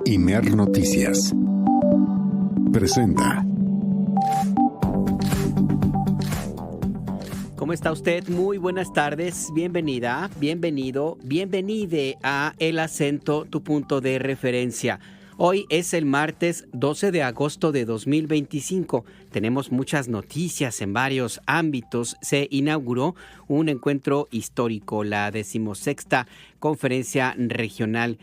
Imer Noticias presenta. ¿Cómo está usted? Muy buenas tardes, bienvenida, bienvenido, bienvenide a El Acento, tu punto de referencia. Hoy es el martes 12 de agosto de 2025. Tenemos muchas noticias en varios ámbitos. Se inauguró un encuentro histórico, la 16ª Conferencia Regional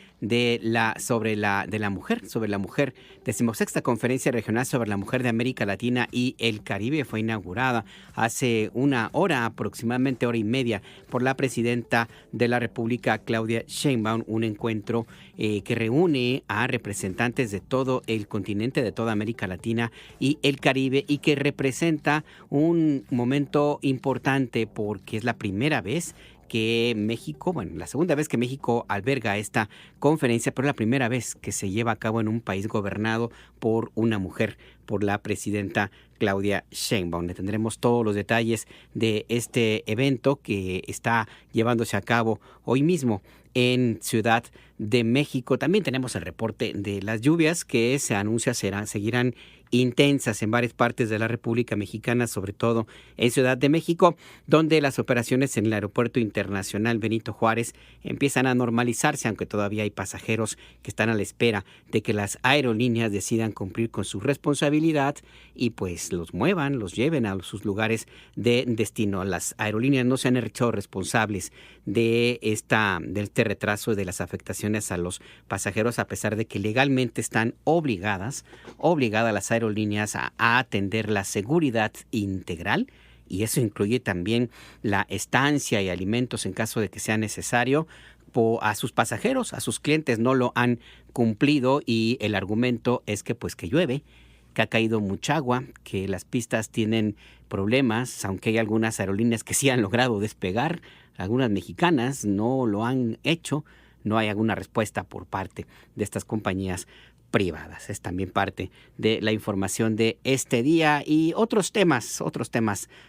sobre la Mujer, 16ª Conferencia Regional sobre la Mujer de América Latina y el Caribe fue inaugurada hace una hora, aproximadamente hora y media, por la presidenta de la República, Claudia Sheinbaum, un encuentro que reúne a representantes de todo el continente, de toda América Latina y el Caribe, y que representa un momento importante porque es la primera vez que México, la segunda vez que México alberga esta conferencia, pero la primera vez que se lleva a cabo en un país gobernado por una mujer, por la presidenta Claudia Sheinbaum. Le tendremos todos los detalles de este evento que está llevándose a cabo hoy mismo en Ciudad de México. También tenemos el reporte de las lluvias que se anuncia seguirán intensas en varias partes de la República Mexicana, sobre todo en Ciudad de México, donde las operaciones en el Aeropuerto Internacional Benito Juárez empiezan a normalizarse, aunque todavía hay pasajeros que están a la espera de que las aerolíneas decidan cumplir con su responsabilidad y pues los muevan, los lleven a sus lugares de destino. Las aerolíneas no se han hecho responsables de este retraso, de las afectaciones a los pasajeros, a pesar de que legalmente están obligadas las aerolíneas a atender la seguridad integral, y eso incluye también la estancia y alimentos en caso de que sea necesario. A sus pasajeros, a sus clientes no lo han cumplido, y el argumento es que que llueve, que ha caído mucha agua, que las pistas tienen problemas, aunque hay algunas aerolíneas que sí han logrado despegar, algunas mexicanas no lo han hecho. No hay alguna respuesta por parte de estas compañías privadas. Es también parte de la información de este día, y otros temas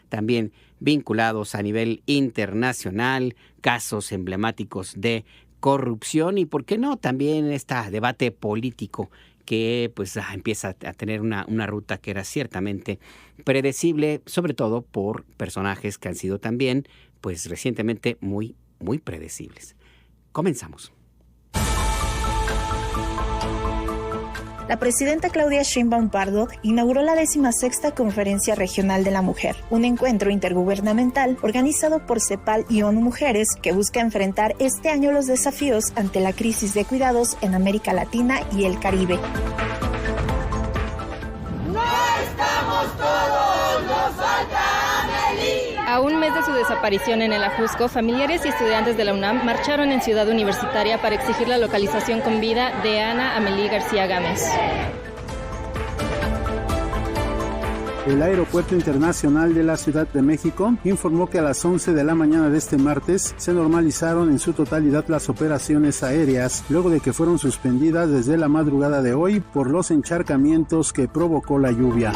también vinculados a nivel internacional, casos emblemáticos de corrupción y, ¿por qué no?, también este debate político que empieza a tener una ruta que era ciertamente predecible, sobre todo por personajes que han sido también recientemente muy, muy predecibles. Comenzamos. La presidenta Claudia Sheinbaum Pardo inauguró la 16ª Conferencia Regional de la Mujer, un encuentro intergubernamental organizado por CEPAL y ONU Mujeres que busca enfrentar este año los desafíos ante la crisis de cuidados en América Latina y el Caribe. ¡No estamos todos! ¡Nos falta Amelie! A un mes de su desaparición en el Ajusco, familiares y estudiantes de la UNAM marcharon en Ciudad Universitaria para exigir la localización con vida de Ana Amelie García Gámez. El Aeropuerto Internacional de la Ciudad de México informó que a las 11 de la mañana de este martes se normalizaron en su totalidad las operaciones aéreas, luego de que fueron suspendidas desde la madrugada de hoy por los encharcamientos que provocó la lluvia.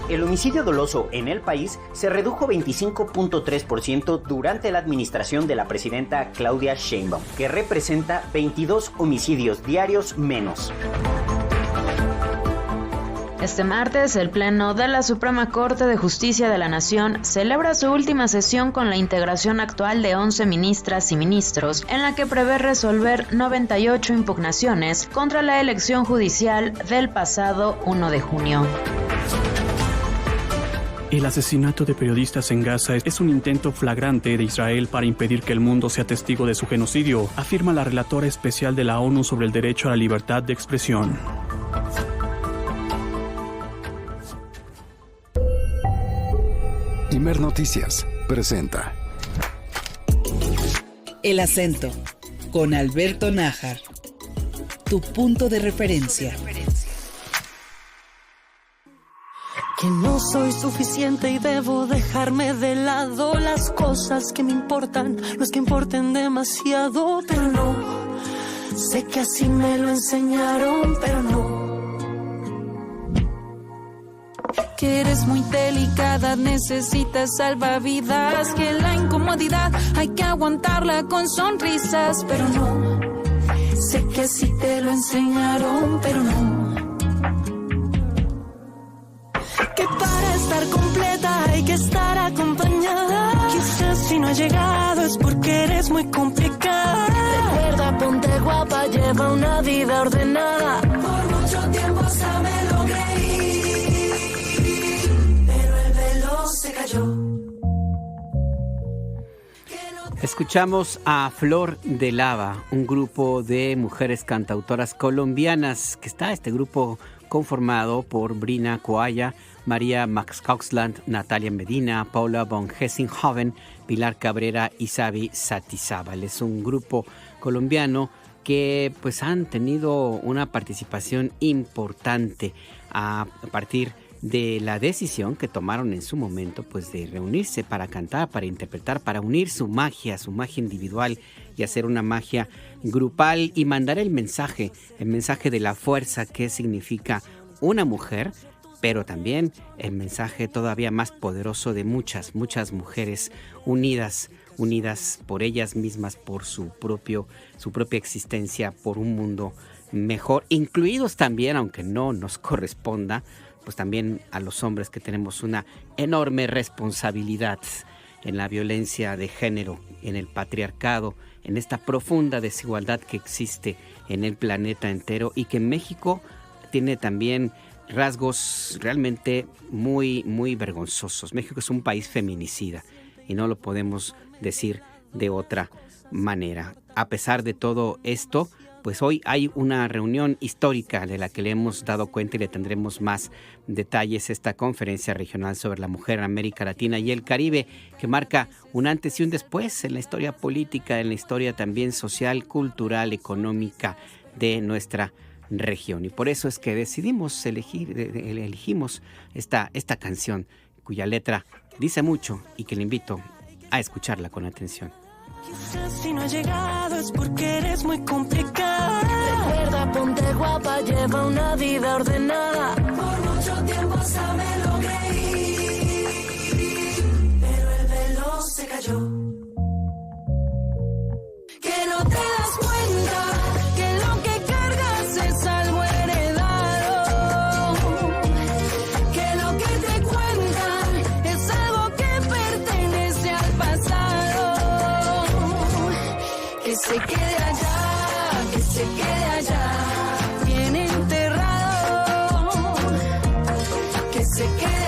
El homicidio doloso en el país se redujo 25.3% durante la administración de la presidenta Claudia Sheinbaum, que representa 22 homicidios diarios menos. Este martes, el Pleno de la Suprema Corte de Justicia de la Nación celebra su última sesión con la integración actual de 11 ministras y ministros, en la que prevé resolver 98 impugnaciones contra la elección judicial del pasado 1 de junio. El asesinato de periodistas en Gaza es un intento flagrante de Israel para impedir que el mundo sea testigo de su genocidio, afirma la relatora especial de la ONU sobre el derecho a la libertad de expresión. Imer Noticias presenta El Acento, con Alberto Nájar, tu punto de referencia. Que no soy suficiente y debo dejarme de lado las cosas que me importan, no es que importen demasiado, pero no, sé que así me lo enseñaron, pero no. Que eres muy delicada, necesitas salvavidas, que la incomodidad hay que aguantarla con sonrisas, pero no, Sé que así te lo enseñaron, pero no. Que para estar completa hay que estar acompañada. Quizás si no ha llegado es porque eres muy complicada. Recuerda, ponte guapa, lleva una vida ordenada. Por mucho tiempo hasta me lo creí, pero el velo se cayó. Escuchamos a Flor de Lava, un grupo de mujeres cantautoras colombianas, que está este grupo conformado por Brina Coaya, María Max Coxland, Natalia Medina, Paula von Hessinghoven, Pilar Cabrera y Sabi Satizábal. Es un grupo colombiano que pues han tenido una participación importante a partir de la decisión que tomaron en su momento pues de reunirse para cantar, para interpretar, para unir su magia individual y hacer una magia grupal y mandar el mensaje de la fuerza que significa una mujer, pero también el mensaje todavía más poderoso de muchas mujeres unidas por ellas mismas, por su propia existencia, por un mundo mejor, incluidos también, aunque no nos corresponda, pues también a los hombres que tenemos una enorme responsabilidad en la violencia de género, en el patriarcado, en esta profunda desigualdad que existe en el planeta entero y que en México tiene también rasgos realmente muy vergonzosos. México es un país feminicida y no lo podemos decir de otra manera. A pesar de todo esto, pues hoy hay una reunión histórica de la que le hemos dado cuenta y le tendremos más detalles, esta conferencia regional sobre la mujer en América Latina y el Caribe, que marca un antes y un después en la historia política, en la historia también social, cultural, económica de nuestra región. Y por eso es que elegimos esta canción, cuya letra dice mucho y que le invito a escucharla con atención. Quizás si no ha llegado es porque eres muy complicada. Recuerda, ponte guapa, lleva una vida ordenada. Por mucho tiempo hasta me lo creí, pero el velo se cayó. Que no te das cuenta que lo que cargas es algo heredado. Que lo que te cuentan es algo que pertenece al pasado. Que se quede allá, bien enterrado. Que se quede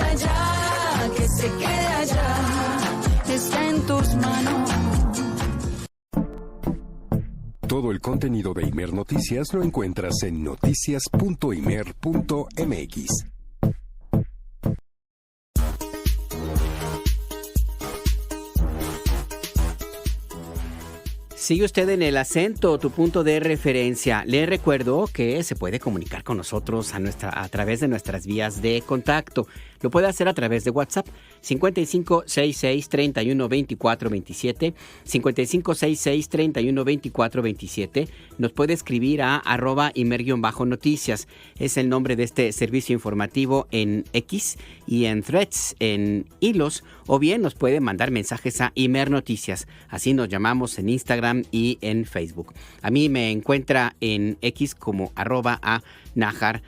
allá, está en tus manos. Todo el contenido de Imer Noticias lo encuentras en noticias.imer.mx. Sigue usted en El Acento, tu punto de referencia. Le recuerdo que se puede comunicar con nosotros a través de nuestras vías de contacto. Lo puede hacer a través de WhatsApp, 5566-312427, 5566-312427. Nos puede escribir a @imer_noticias. Es el nombre de este servicio informativo en X y en Threads, en hilos, o bien nos puede mandar mensajes a Imer Noticias. Así nos llamamos en Instagram y en Facebook. A mí me encuentra en X como @a_najar.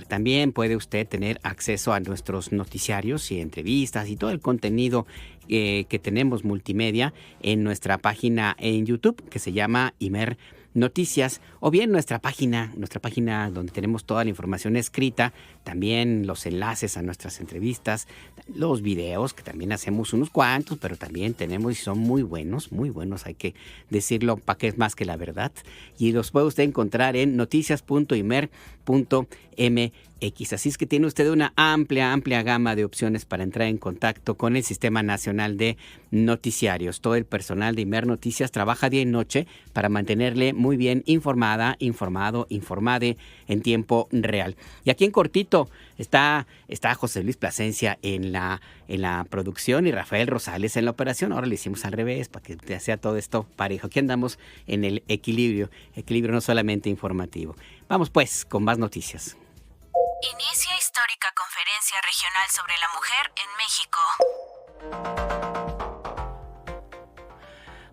También puede usted tener acceso a nuestros noticiarios y entrevistas y todo el contenido que tenemos multimedia en nuestra página en YouTube, que se llama Imer Noticias, o bien nuestra página donde tenemos toda la información escrita, también los enlaces a nuestras entrevistas, los videos, que también hacemos unos cuantos, pero también tenemos y son muy buenos, hay que decirlo para que es más que la verdad, y los puede usted encontrar en noticias.imer.mx. Así es que tiene usted una amplia gama de opciones para entrar en contacto con el Sistema Nacional de Noticiarios. Todo el personal de Imer Noticias trabaja día y noche para mantenerle muy bien informada, informado, informade en tiempo real. Y aquí en cortito está José Luis Plasencia en la producción y Rafael Rosales en la operación. Ahora le hicimos al revés para que sea todo esto parejo. Aquí andamos en el equilibrio no solamente informativo. Vamos pues con más noticias. Inicia histórica conferencia regional sobre la mujer en México.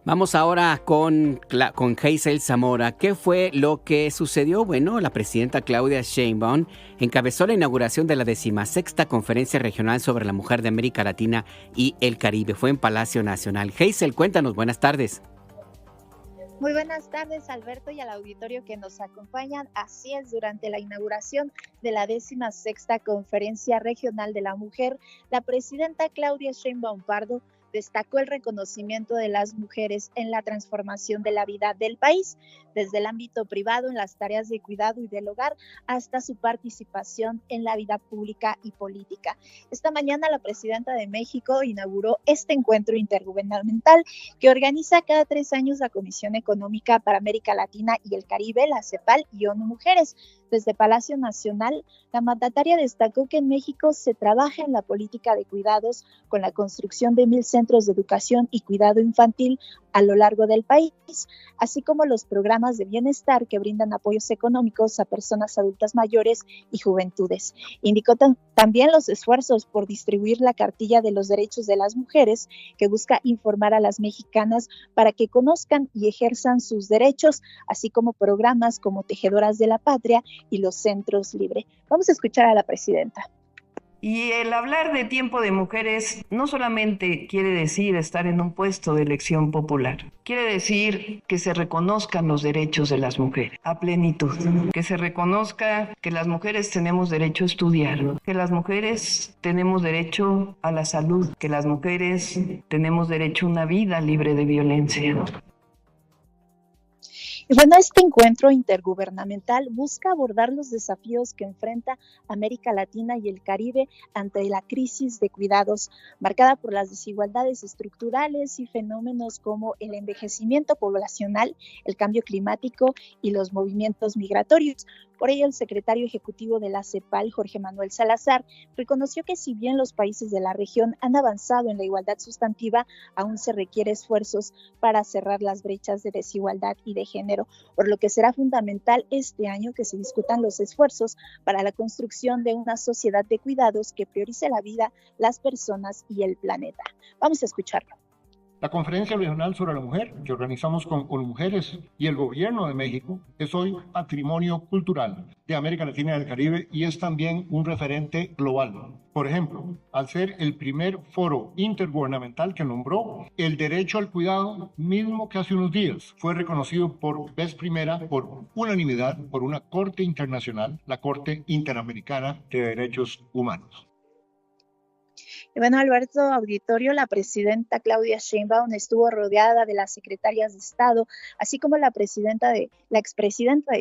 Vamos ahora con Hazel Zamora. ¿Qué fue lo que sucedió? Bueno, la presidenta Claudia Sheinbaum encabezó la inauguración de la 16ª Conferencia Regional sobre la Mujer de América Latina y el Caribe. Fue en Palacio Nacional. Hazel, cuéntanos, buenas tardes. Muy buenas tardes, Alberto, y al auditorio que nos acompañan. Así es, durante la inauguración de la 16ª Conferencia Regional de la Mujer, la presidenta Claudia Sheinbaum Pardo destacó el reconocimiento de las mujeres en la transformación de la vida del país, desde el ámbito privado en las tareas de cuidado y del hogar hasta su participación en la vida pública y política. Esta mañana la presidenta de México inauguró este encuentro intergubernamental que organiza cada 3 años la Comisión Económica para América Latina y el Caribe, la CEPAL y ONU Mujeres. Desde Palacio Nacional, la mandataria destacó que en México se trabaja en la política de cuidados con la construcción de 1,000 centros de educación y cuidado infantil a lo largo del país, así como los programas de bienestar que brindan apoyos económicos a personas adultas mayores y juventudes. Indicó también los esfuerzos por distribuir la cartilla de los derechos de las mujeres, que busca informar a las mexicanas para que conozcan y ejerzan sus derechos, así como programas como Tejedoras de la Patria y los Centros Libre. Vamos a escuchar a la presidenta. Y el hablar de tiempo de mujeres no solamente quiere decir estar en un puesto de elección popular, quiere decir que se reconozcan los derechos de las mujeres a plenitud, que se reconozca que las mujeres tenemos derecho a estudiar, que las mujeres tenemos derecho a la salud, que las mujeres tenemos derecho a una vida libre de violencia. Y bueno, este encuentro intergubernamental busca abordar los desafíos que enfrenta América Latina y el Caribe ante la crisis de cuidados, marcada por las desigualdades estructurales y fenómenos como el envejecimiento poblacional, el cambio climático y los movimientos migratorios. Por ello, el secretario ejecutivo de la CEPAL, Jorge Manuel Salazar, reconoció que si bien los países de la región han avanzado en la igualdad sustantiva, aún se requiere esfuerzos para cerrar las brechas de desigualdad y de género, por lo que será fundamental este año que se discutan los esfuerzos para la construcción de una sociedad de cuidados que priorice la vida, las personas y el planeta. Vamos a escucharlo. La Conferencia Regional sobre la Mujer, que organizamos con Mujeres y el Gobierno de México, es hoy patrimonio cultural de América Latina y del Caribe y es también un referente global. Por ejemplo, al ser el primer foro intergubernamental que nombró el derecho al cuidado, mismo que hace unos días fue reconocido por vez primera, por unanimidad, por una Corte Internacional, la Corte Interamericana de Derechos Humanos. Y bueno, Alberto, auditorio, la presidenta Claudia Sheinbaum estuvo rodeada de las secretarias de Estado, así como la expresidenta de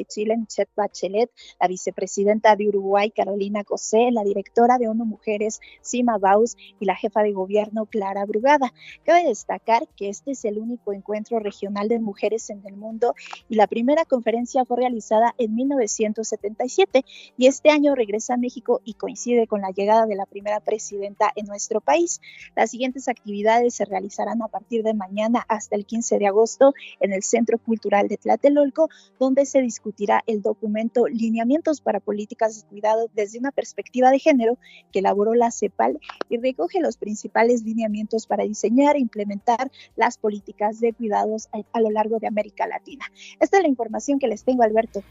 Chile, Michelle Bachelet, la vicepresidenta de Uruguay, Carolina Cosé, la directora de ONU Mujeres, Sima Baus, y la jefa de gobierno, Clara Brugada. Cabe destacar que este es el único encuentro regional de mujeres en el mundo y la primera conferencia fue realizada en 1977 y este año regresa a México y coincide con la llegada de la primera presidenta en nuestro país. Las siguientes actividades se realizarán a partir de mañana hasta el 15 de agosto en el Centro Cultural de Tlatelolco, donde se discutirá el documento Lineamientos para Políticas de Cuidado desde una perspectiva de género que elaboró la CEPAL y recoge los principales lineamientos para diseñar e implementar las políticas de cuidados a lo largo de América Latina. Esta es la información que les tengo, Alberto.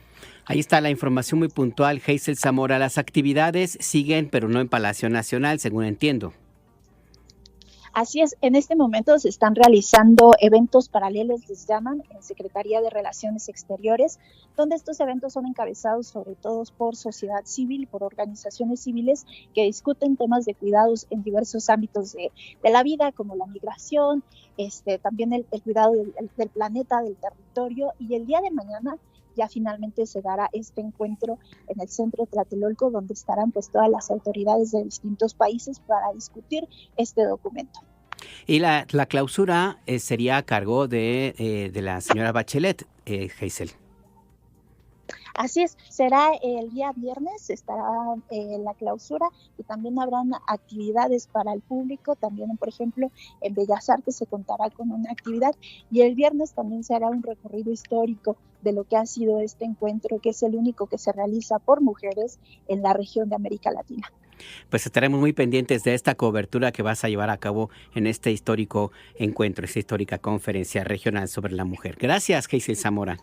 Ahí está la información muy puntual, Hazel Zamora. Las actividades siguen, pero no en Palacio Nacional, según entiendo. Así es, en este momento se están realizando eventos paralelos, les llaman, en Secretaría de Relaciones Exteriores, donde estos eventos son encabezados sobre todo por sociedad civil, por organizaciones civiles que discuten temas de cuidados en diversos ámbitos de la vida, como la migración, también el cuidado del planeta, del territorio, y el día de mañana ya finalmente se dará este encuentro en el Centro Tlatelolco, donde estarán pues todas las autoridades de distintos países para discutir este documento. Y la clausura sería a cargo de la señora Bachelet, Hazel. Así es, será el día viernes, estará la clausura y también habrán actividades para el público, también por ejemplo en Bellas Artes se contará con una actividad y el viernes también se hará un recorrido histórico de lo que ha sido este encuentro, que es el único que se realiza por mujeres en la región de América Latina. Pues estaremos muy pendientes de esta cobertura que vas a llevar a cabo en este histórico encuentro, esta histórica conferencia regional sobre la mujer. Gracias, Hazel Zamora.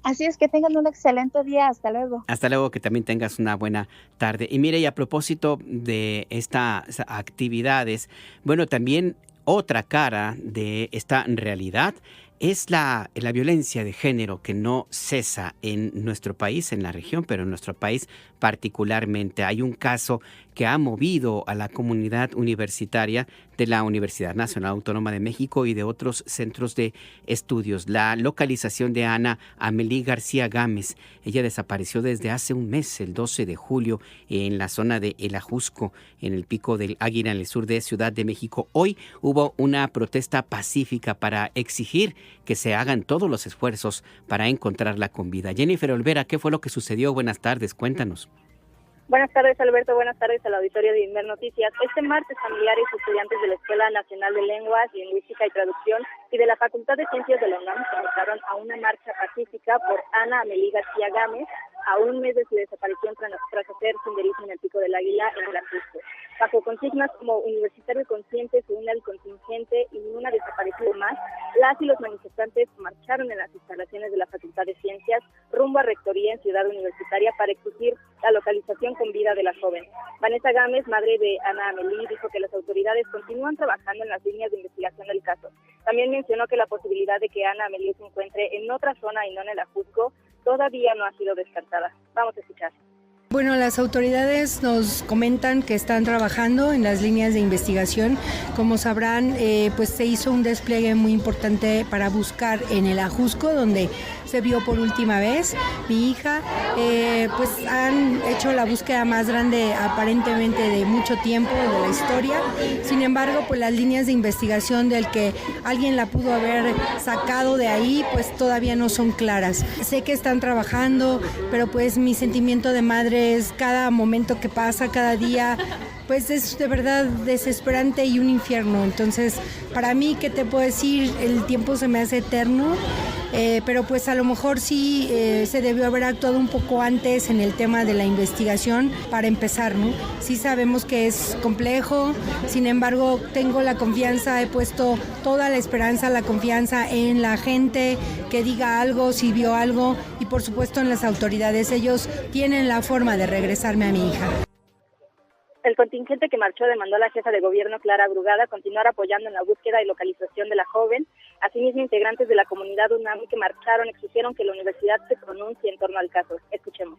Así es, que tengan un excelente día. Hasta luego. Hasta luego, que también tengas una buena tarde. Y mire, y a propósito de estas actividades, bueno, también otra cara de esta realidad es la violencia de género, que no cesa en nuestro país, en la región, pero en nuestro país particularmente. Hay un caso que ha movido a la comunidad universitaria de la Universidad Nacional Autónoma de México y de otros centros de estudios. La localización de Ana Amelie García Gámez. Ella desapareció desde hace un mes, el 12 de julio, en la zona de El Ajusco, en el Pico del Águila, en el sur de Ciudad de México. Hoy hubo una protesta pacífica para exigir que se hagan todos los esfuerzos para encontrarla con vida. Jennifer Olvera, ¿qué fue lo que sucedió? Buenas tardes, cuéntanos. Buenas tardes, Alberto. Buenas tardes al auditorio de Inmer Noticias. Este martes, familiares y estudiantes de la Escuela Nacional de Lenguas, Lingüística y Traducción y de la Facultad de Ciencias de la UNAM convocaron a una marcha pacífica por Ana Amelie García Gámez, a un mes de su desaparición tras hacer senderismo en el Pico del Águila en El Ajusco. Bajo consignas como universitario consciente, se une al contingente y ninguna desaparecido más, las y los manifestantes marcharon en las instalaciones de la Facultad de Ciencias rumbo a Rectoría en Ciudad Universitaria para exigir la localización con vida de la joven. Vanessa Gámez, madre de Ana Amelie, dijo que las autoridades continúan trabajando en las líneas de investigación del caso. También mencionó que la posibilidad de que Ana Amelie se encuentre en otra zona y no en El Ajusco todavía no ha sido descartada. Vamos a escuchar. Bueno, las autoridades nos comentan que están trabajando en las líneas de investigación. Como sabrán, pues se hizo un despliegue muy importante para buscar en El Ajusco, donde se vio por última vez mi hija. Pues han hecho la búsqueda más grande aparentemente de mucho tiempo de la historia. Sin embargo, pues las líneas de investigación del que alguien la pudo haber sacado de ahí, pues todavía no son claras. Sé que están trabajando, pero pues mi sentimiento de madre es cada momento que pasa, cada día, pues es de verdad desesperante y un infierno. Entonces, para mí, ¿qué te puedo decir? El tiempo se me hace eterno, pero pues a lo mejor sí se debió haber actuado un poco antes en el tema de la investigación para empezar, ¿no? Sí sabemos que es complejo, sin embargo, tengo la confianza, he puesto toda la esperanza, la confianza en la gente que diga algo, si vio algo, y por supuesto en las autoridades. Ellos tienen la forma de regresarme a mi hija. El contingente que marchó demandó a la jefa de gobierno, Clara Brugada, continuar apoyando en la búsqueda y localización de la joven. Asimismo, integrantes de la comunidad UNAM que marcharon exigieron que la universidad se pronuncie en torno al caso. Escuchemos.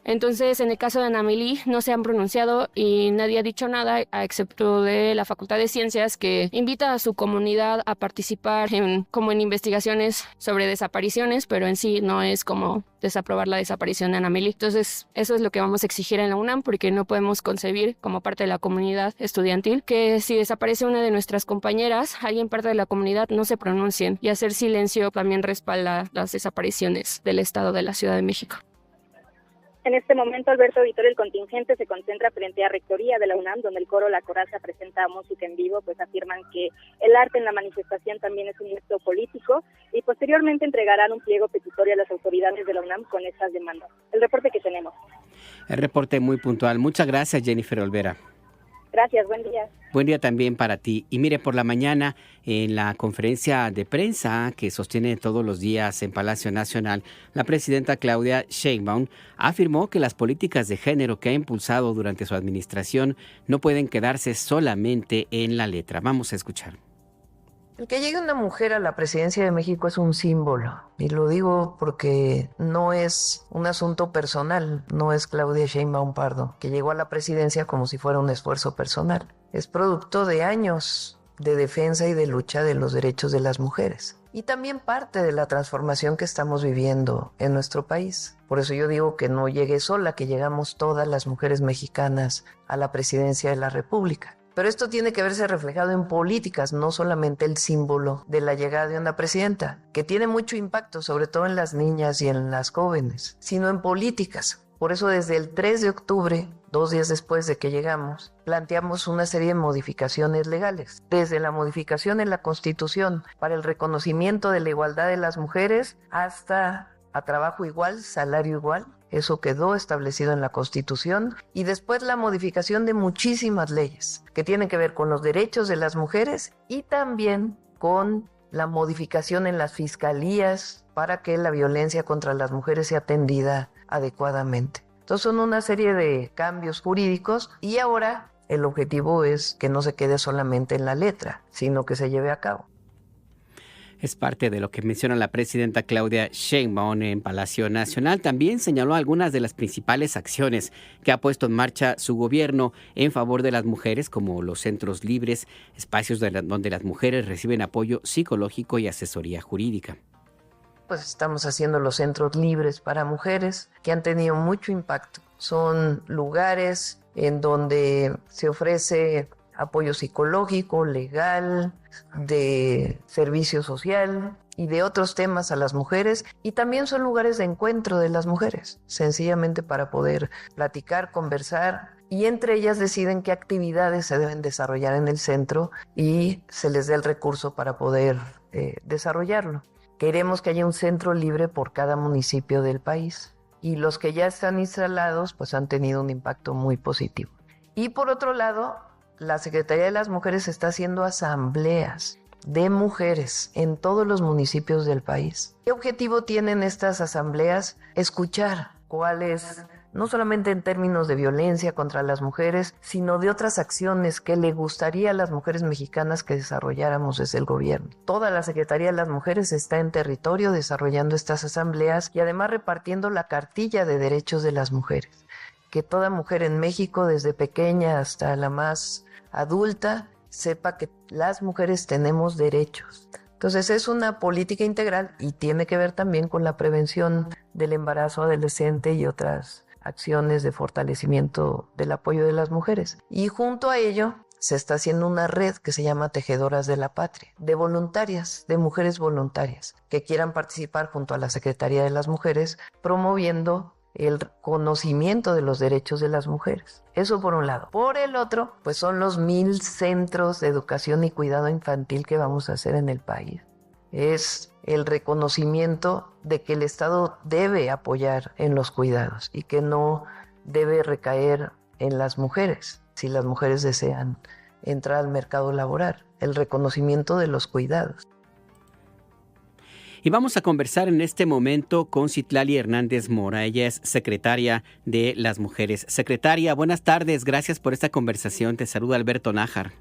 Entonces, en el caso de Ana Amelie, no se han pronunciado y nadie ha dicho nada, excepto de la Facultad de Ciencias, que invita a su comunidad a participar en investigaciones sobre desapariciones, pero en sí no es como desaprobar la desaparición de Ana Amelie. Entonces, eso es lo que vamos a exigir en la UNAM, porque no podemos concebir, como parte de la comunidad estudiantil, que si desaparece una de nuestras compañeras, alguien parte de la comunidad no se pronuncien, y hacer silencio también respalda las desapariciones del Estado de la Ciudad de México. En este momento, Alberto Auditorio, el contingente se concentra frente a Rectoría de la UNAM, donde el coro La Coraza presenta música en vivo, pues afirman que el arte en la manifestación también es un acto político, y posteriormente entregarán un pliego petitorio a las autoridades de la UNAM con estas demandas. El reporte que tenemos. El reporte muy puntual. Muchas gracias, Jennifer Olvera. Gracias, buen día. Buen día también para ti. Y mire, por la mañana, en la conferencia de prensa que sostiene todos los días en Palacio Nacional, la presidenta Claudia Sheinbaum afirmó que las políticas de género que ha impulsado durante su administración no pueden quedarse solamente en la letra. Vamos a escuchar. El que llegue una mujer a la presidencia de México es un símbolo, y lo digo porque no es un asunto personal, no es Claudia Sheinbaum Pardo, que llegó a la presidencia como si fuera un esfuerzo personal. Es producto de años de defensa y de lucha de los derechos de las mujeres, y también parte de la transformación que estamos viviendo en nuestro país. Por eso yo digo que no llegué sola, que llegamos todas las mujeres mexicanas a la presidencia de la República. Pero esto tiene que verse reflejado en políticas, no solamente el símbolo de la llegada de una presidenta, que tiene mucho impacto, sobre todo en las niñas y en las jóvenes, sino en políticas. Por eso desde el 3 de octubre, 2 días después de que llegamos, planteamos una serie de modificaciones legales. Desde la modificación en la Constitución para el reconocimiento de la igualdad de las mujeres hasta a trabajo igual, salario igual. Eso quedó establecido en la Constitución. Y después la modificación de muchísimas leyes que tienen que ver con los derechos de las mujeres y también con la modificación en las fiscalías para que la violencia contra las mujeres sea atendida adecuadamente. Entonces son una serie de cambios jurídicos y ahora el objetivo es que no se quede solamente en la letra, sino que se lleve a cabo. Es parte de lo que menciona la presidenta Claudia Sheinbaum en Palacio Nacional. También señaló algunas de las principales acciones que ha puesto en marcha su gobierno en favor de las mujeres, como los centros libres, espacios donde las mujeres reciben apoyo psicológico y asesoría jurídica. Pues estamos haciendo los centros libres para mujeres que han tenido mucho impacto. Son lugares en donde se ofrece apoyo psicológico, legal, de servicio social y de otros temas a las mujeres, y también son lugares de encuentro de las mujeres, sencillamente para poder platicar, conversar, y entre ellas deciden qué actividades se deben desarrollar en el centro y se les dé el recurso para poder desarrollarlo. Queremos que haya un centro libre por cada municipio del país, y los que ya están instalados pues han tenido un impacto muy positivo. Y por otro lado, la Secretaría de las Mujeres está haciendo asambleas de mujeres en todos los municipios del país. ¿Qué objetivo tienen estas asambleas? Escuchar cuáles, no solamente en términos de violencia contra las mujeres, sino de otras acciones que le gustaría a las mujeres mexicanas que desarrolláramos desde el gobierno. Toda la Secretaría de las Mujeres está en territorio desarrollando estas asambleas y además repartiendo la cartilla de derechos de las mujeres. Que toda mujer en México, desde pequeña hasta la más adulta, sepa que las mujeres tenemos derechos. Entonces es una política integral y tiene que ver también con la prevención del embarazo adolescente y otras acciones de fortalecimiento del apoyo de las mujeres. Y junto a ello se está haciendo una red que se llama Tejedoras de la Patria, de voluntarias, de mujeres voluntarias, que quieran participar junto a la Secretaría de las Mujeres, promoviendo el conocimiento de los derechos de las mujeres. Eso por un lado. Por el otro, pues son los 1,000 centros de educación y cuidado infantil que vamos a hacer en el país. Es el reconocimiento de que el Estado debe apoyar en los cuidados y que no debe recaer en las mujeres si las mujeres desean entrar al mercado laboral. El reconocimiento de los cuidados. Y vamos a conversar en este momento con Citlali Hernández Mora. Ella es secretaria de las mujeres. Secretaria, buenas tardes. Gracias por esta conversación. Te saluda Alberto Nájar.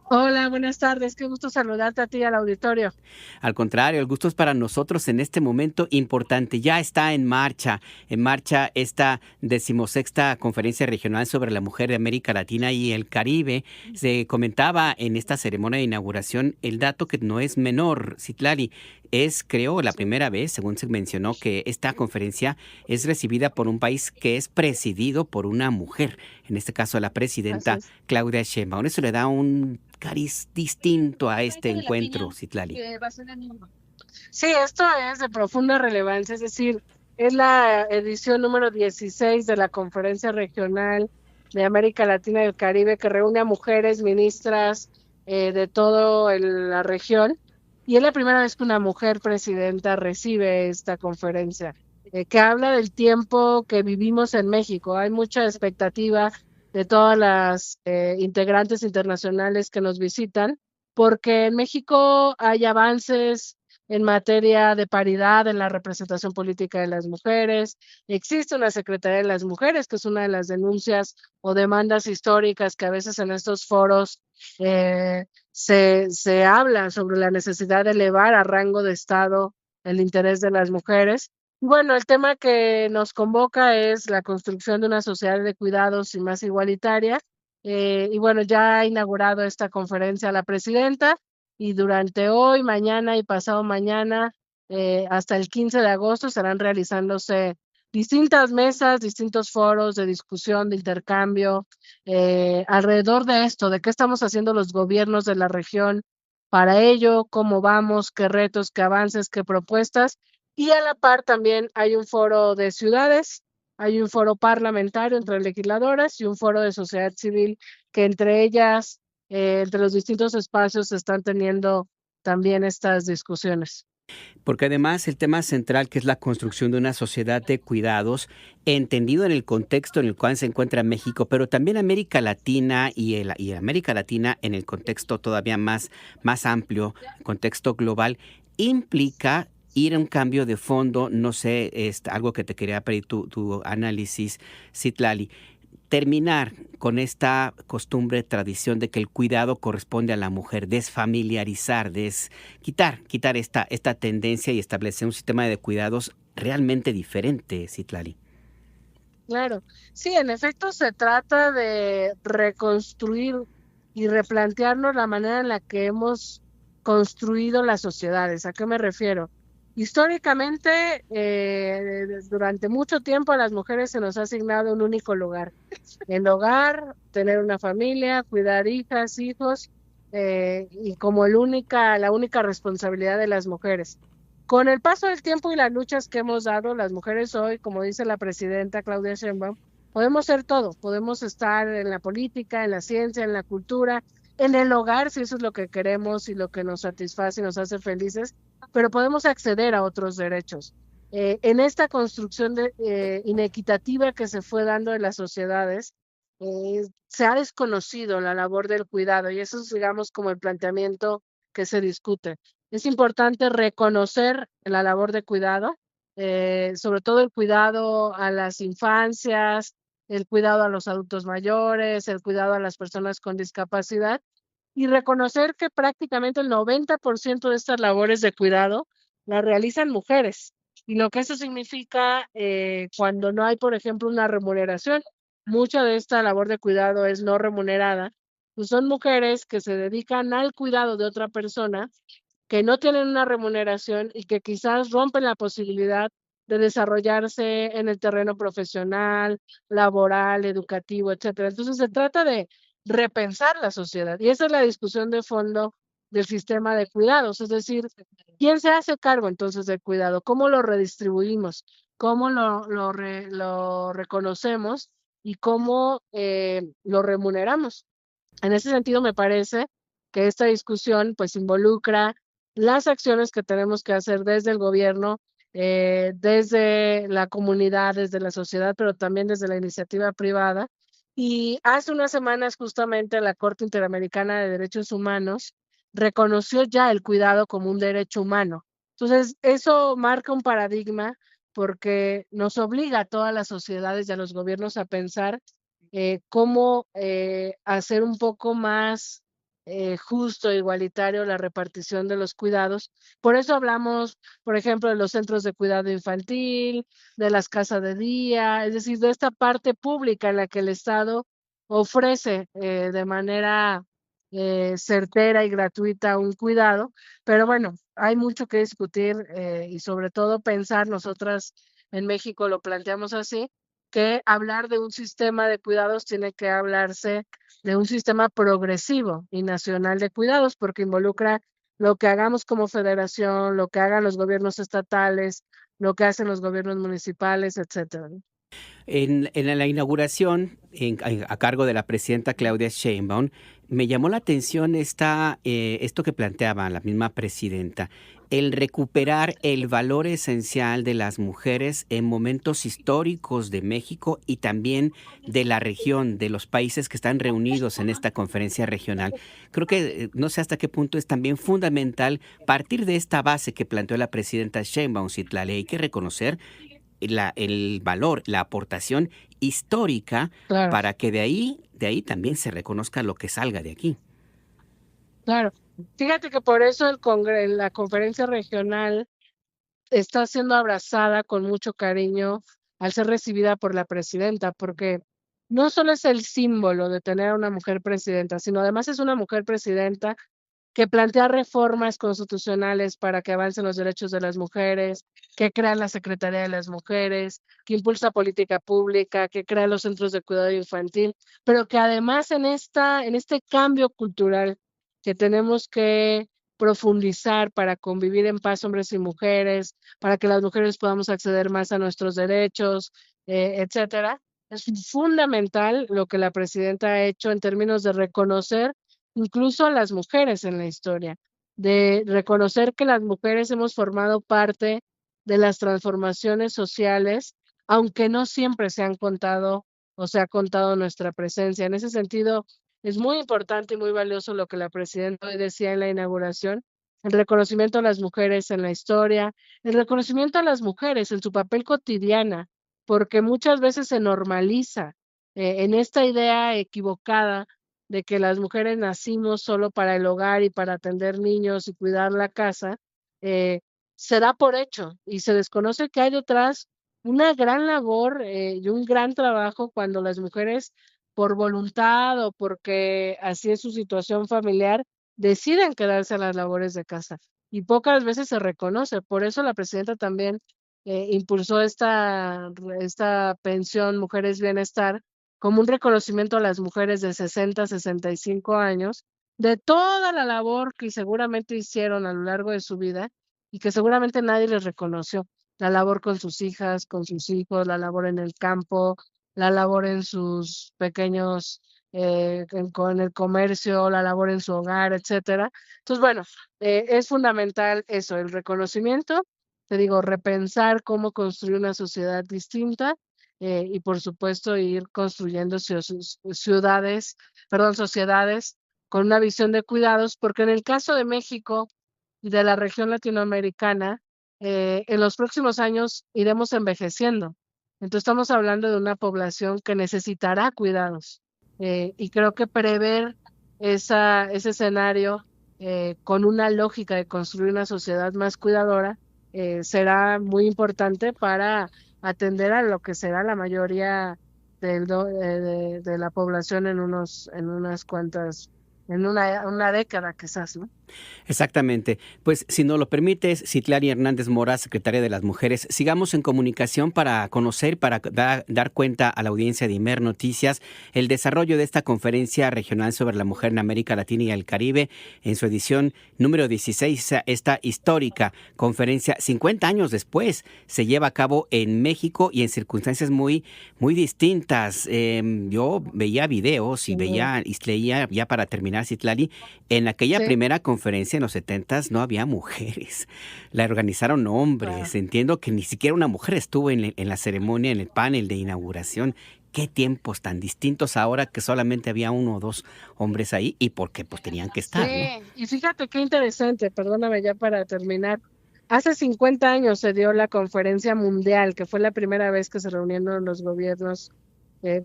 Hola, buenas tardes. Qué gusto saludarte a ti y al auditorio. Al contrario, el gusto es para nosotros en este momento importante. Ya está en marcha esta 16ª Conferencia Regional sobre la Mujer de América Latina y el Caribe. Se comentaba en esta ceremonia de inauguración el dato que no es menor, Citlali. Es, creo, la primera vez, según se mencionó, que esta conferencia es recibida por un país que es presidido por una mujer. En este caso, la presidenta Claudia Sheinbaum. Eso le da un cariz distinto a este encuentro, Citlali. Sí, esto es de profunda relevancia, es decir, es la edición número 16 de la Conferencia Regional de América Latina y el Caribe, que reúne a mujeres ministras de toda la región, y es la primera vez que una mujer presidenta recibe esta conferencia, que habla del tiempo que vivimos en México. Hay mucha expectativa de todas las integrantes internacionales que nos visitan, porque en México hay avances en materia de paridad en la representación política de las mujeres. Existe una Secretaría de las Mujeres, que es una de las denuncias o demandas históricas que a veces en estos foros se habla sobre la necesidad de elevar a rango de Estado el interés de las mujeres. Bueno, el tema que nos convoca es la construcción de una sociedad de cuidados y más igualitaria. Y bueno, ya ha inaugurado esta conferencia la presidenta, y durante hoy, mañana y pasado mañana, hasta el 15 de agosto, estarán realizándose distintas mesas, distintos foros de discusión, de intercambio, alrededor de esto, de qué estamos haciendo los gobiernos de la región para ello, cómo vamos, qué retos, qué avances, qué propuestas. Y a la par también hay un foro de ciudades, hay un foro parlamentario entre legisladoras y un foro de sociedad civil que entre ellas, entre los distintos espacios, se están teniendo también estas discusiones. Porque además el tema central, que es la construcción de una sociedad de cuidados, entendido en el contexto en el cual se encuentra México, pero también América Latina y América Latina en el contexto todavía más amplio, contexto global, implica ir a un cambio de fondo. No sé, algo que te quería pedir tu análisis, Citlali. Terminar con esta costumbre, tradición de que el cuidado corresponde a la mujer, desfamiliarizar, quitar esta tendencia y establecer un sistema de cuidados realmente diferente, Citlali. Claro, sí, en efecto se trata de reconstruir y replantearnos la manera en la que hemos construido las sociedades. ¿A qué me refiero? Históricamente, durante mucho tiempo a las mujeres se nos ha asignado un único lugar. El hogar, tener una familia, cuidar hijas, hijos, y como la única responsabilidad de las mujeres. Con el paso del tiempo y las luchas que hemos dado, las mujeres hoy, como dice la presidenta Claudia Sheinbaum, podemos ser todo. Podemos estar en la política, en la ciencia, en la cultura, en el hogar, si eso es lo que queremos y lo que nos satisface y nos hace felices, pero podemos acceder a otros derechos. En esta construcción inequitativa que se fue dando en las sociedades, se ha desconocido la labor del cuidado, y eso es, digamos, como el planteamiento que se discute. Es importante reconocer la labor de cuidado, sobre todo el cuidado a las infancias, el cuidado a los adultos mayores, el cuidado a las personas con discapacidad, y reconocer que prácticamente el 90% de estas labores de cuidado las realizan mujeres. Y lo que eso significa cuando no hay, por ejemplo, una remuneración, mucha de esta labor de cuidado es no remunerada, pues son mujeres que se dedican al cuidado de otra persona, que no tienen una remuneración y que quizás rompen la posibilidad de desarrollarse en el terreno profesional, laboral, educativo, etcétera. Entonces se trata de repensar la sociedad, y esa es la discusión de fondo del sistema de cuidados, es decir, ¿quién se hace cargo entonces del cuidado? ¿Cómo lo redistribuimos? ¿Cómo lo reconocemos? ¿Y cómo lo remuneramos? En ese sentido, me parece que esta discusión pues involucra las acciones que tenemos que hacer desde el gobierno, desde la comunidad, desde la sociedad, pero también desde la iniciativa privada. Y hace unas semanas justamente la Corte Interamericana de Derechos Humanos reconoció ya el cuidado como un derecho humano. Entonces, eso marca un paradigma porque nos obliga a todas las sociedades y a los gobiernos a pensar cómo hacer un poco más justo e igualitario la repartición de los cuidados. Por eso hablamos, por ejemplo, de los centros de cuidado infantil, de las casas de día, es decir, de esta parte pública en la que el Estado ofrece de manera certera y gratuita un cuidado. Pero bueno, hay mucho que discutir y sobre todo pensar, nosotras en México lo planteamos así, que hablar de un sistema de cuidados tiene que hablarse de un sistema progresivo y nacional de cuidados, porque involucra lo que hagamos como federación, lo que hagan los gobiernos estatales, lo que hacen los gobiernos municipales, etcétera. En la inauguración, a cargo de la presidenta Claudia Sheinbaum, me llamó la atención esto que planteaba la misma presidenta, el recuperar el valor esencial de las mujeres en momentos históricos de México y también de la región, de los países que están reunidos en esta conferencia regional. Creo que no sé hasta qué punto es también fundamental partir de esta base que planteó la presidenta Sheinbaum, Citlali. Hay que reconocer el valor, la aportación histórica, claro, para que de ahí también se reconozca lo que salga de aquí. Claro, fíjate que por eso la conferencia regional está siendo abrazada con mucho cariño al ser recibida por la presidenta, porque no solo es el símbolo de tener a una mujer presidenta, sino además es una mujer presidenta que plantea reformas constitucionales para que avancen los derechos de las mujeres, que crea la Secretaría de las Mujeres, que impulsa política pública, que crea los centros de cuidado infantil, pero que además en este cambio cultural que tenemos que profundizar para convivir en paz hombres y mujeres, para que las mujeres podamos acceder más a nuestros derechos, etcétera. Es fundamental lo que la presidenta ha hecho en términos de reconocer incluso a las mujeres en la historia. de reconocer que las mujeres hemos formado parte de las transformaciones sociales, aunque no siempre se han contado o se ha contado nuestra presencia. En ese sentido, es muy importante y muy valioso lo que la presidenta hoy decía en la inauguración, el reconocimiento a las mujeres en la historia, el reconocimiento a las mujeres en su papel cotidiana, porque muchas veces se normaliza en esta idea equivocada de que las mujeres nacimos solo para el hogar y para atender niños y cuidar la casa, se da por hecho y se desconoce que hay detrás una gran labor y un gran trabajo cuando las mujeres, por voluntad o porque así es su situación familiar, deciden quedarse a las labores de casa. Y pocas veces se reconoce. Por eso la presidenta también impulsó esta pensión Mujeres Bienestar como un reconocimiento a las mujeres de 60 a 65 años de toda la labor que seguramente hicieron a lo largo de su vida y que seguramente nadie les reconoció. La labor con sus hijas, con sus hijos, la labor en el campo, la labor en sus pequeños, con el comercio, la labor en su hogar, etcétera. Entonces, bueno, es fundamental eso, el reconocimiento, te digo, repensar cómo construir una sociedad distinta y por supuesto ir construyendo sociedades con una visión de cuidados, porque en el caso de México y de la región latinoamericana, en los próximos años iremos envejeciendo. Entonces estamos hablando de una población que necesitará cuidados y creo que prever ese escenario con una lógica de construir una sociedad más cuidadora será muy importante para atender a lo que será la mayoría de la población en una década quizás, ¿no? Exactamente. Pues si nos lo permites, Citlali Hernández Mora, secretaria de las Mujeres, sigamos en comunicación para conocer, para dar cuenta a la audiencia de Imer Noticias el desarrollo de esta conferencia regional sobre la mujer en América Latina y el Caribe en su edición número 16. Esta histórica conferencia, 50 años después, se lleva a cabo en México y en circunstancias muy, muy distintas. Yo veía videos y leía, ya para terminar, Citlali, en aquella primera conferencia en los 70s no había mujeres, la organizaron hombres. Entiendo que ni siquiera una mujer estuvo en la ceremonia, en el panel de inauguración. Qué tiempos tan distintos ahora que solamente había 1 o 2 hombres ahí y porque pues tenían que estar, Sí, ¿no? y fíjate qué interesante, perdóname ya para terminar. Hace 50 años se dio la conferencia mundial, que fue la primera vez que se reunieron los gobiernos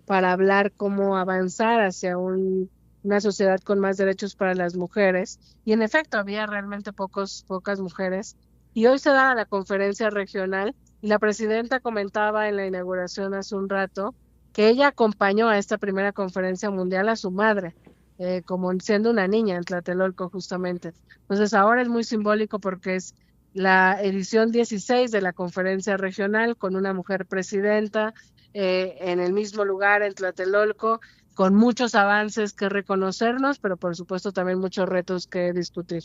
para hablar cómo avanzar hacia una sociedad con más derechos para las mujeres. Y en efecto, había realmente pocas mujeres. Y hoy se da la conferencia regional y la presidenta comentaba en la inauguración hace un rato que ella acompañó a esta primera conferencia mundial a su madre, como siendo una niña en Tlatelolco justamente. Entonces ahora es muy simbólico porque es la edición 16 de la conferencia regional con una mujer presidenta en el mismo lugar en Tlatelolco, con muchos avances que reconocernos, pero por supuesto también muchos retos que discutir.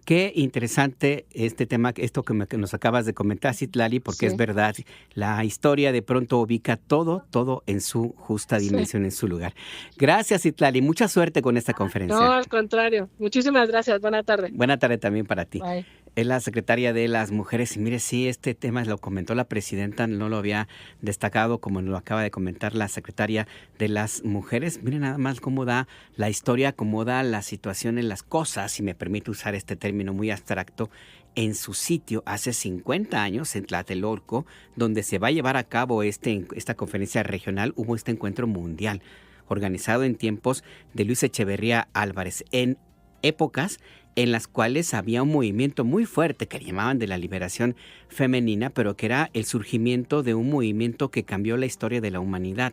Qué interesante este tema, esto que nos acabas de comentar, Citlali, porque es verdad, la historia de pronto ubica todo en su justa dimensión, en su lugar. Gracias, Citlali, mucha suerte con esta conferencia. No, al contrario, muchísimas gracias, buena tarde. Buena tarde también para ti. Bye. Es la secretaria de las Mujeres y mire, sí, este tema lo comentó la presidenta, no lo había destacado como lo acaba de comentar la secretaria de las Mujeres. Mire nada más cómo da la historia, cómo da la situación en las cosas, si me permite usar este término muy abstracto, en su sitio hace 50 años en Tlatelolco, donde se va a llevar a cabo esta conferencia regional, hubo este encuentro mundial organizado en tiempos de Luis Echeverría Álvarez, en épocas en las cuales había un movimiento muy fuerte que llamaban de la liberación femenina, pero que era el surgimiento de un movimiento que cambió la historia de la humanidad.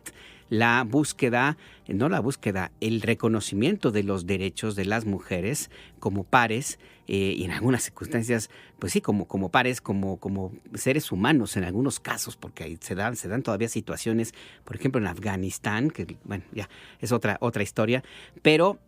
El reconocimiento de los derechos de las mujeres como pares y en algunas circunstancias, pues sí, como pares, como seres humanos en algunos casos, porque se dan todavía situaciones, por ejemplo en Afganistán, que bueno, ya es otra historia, pero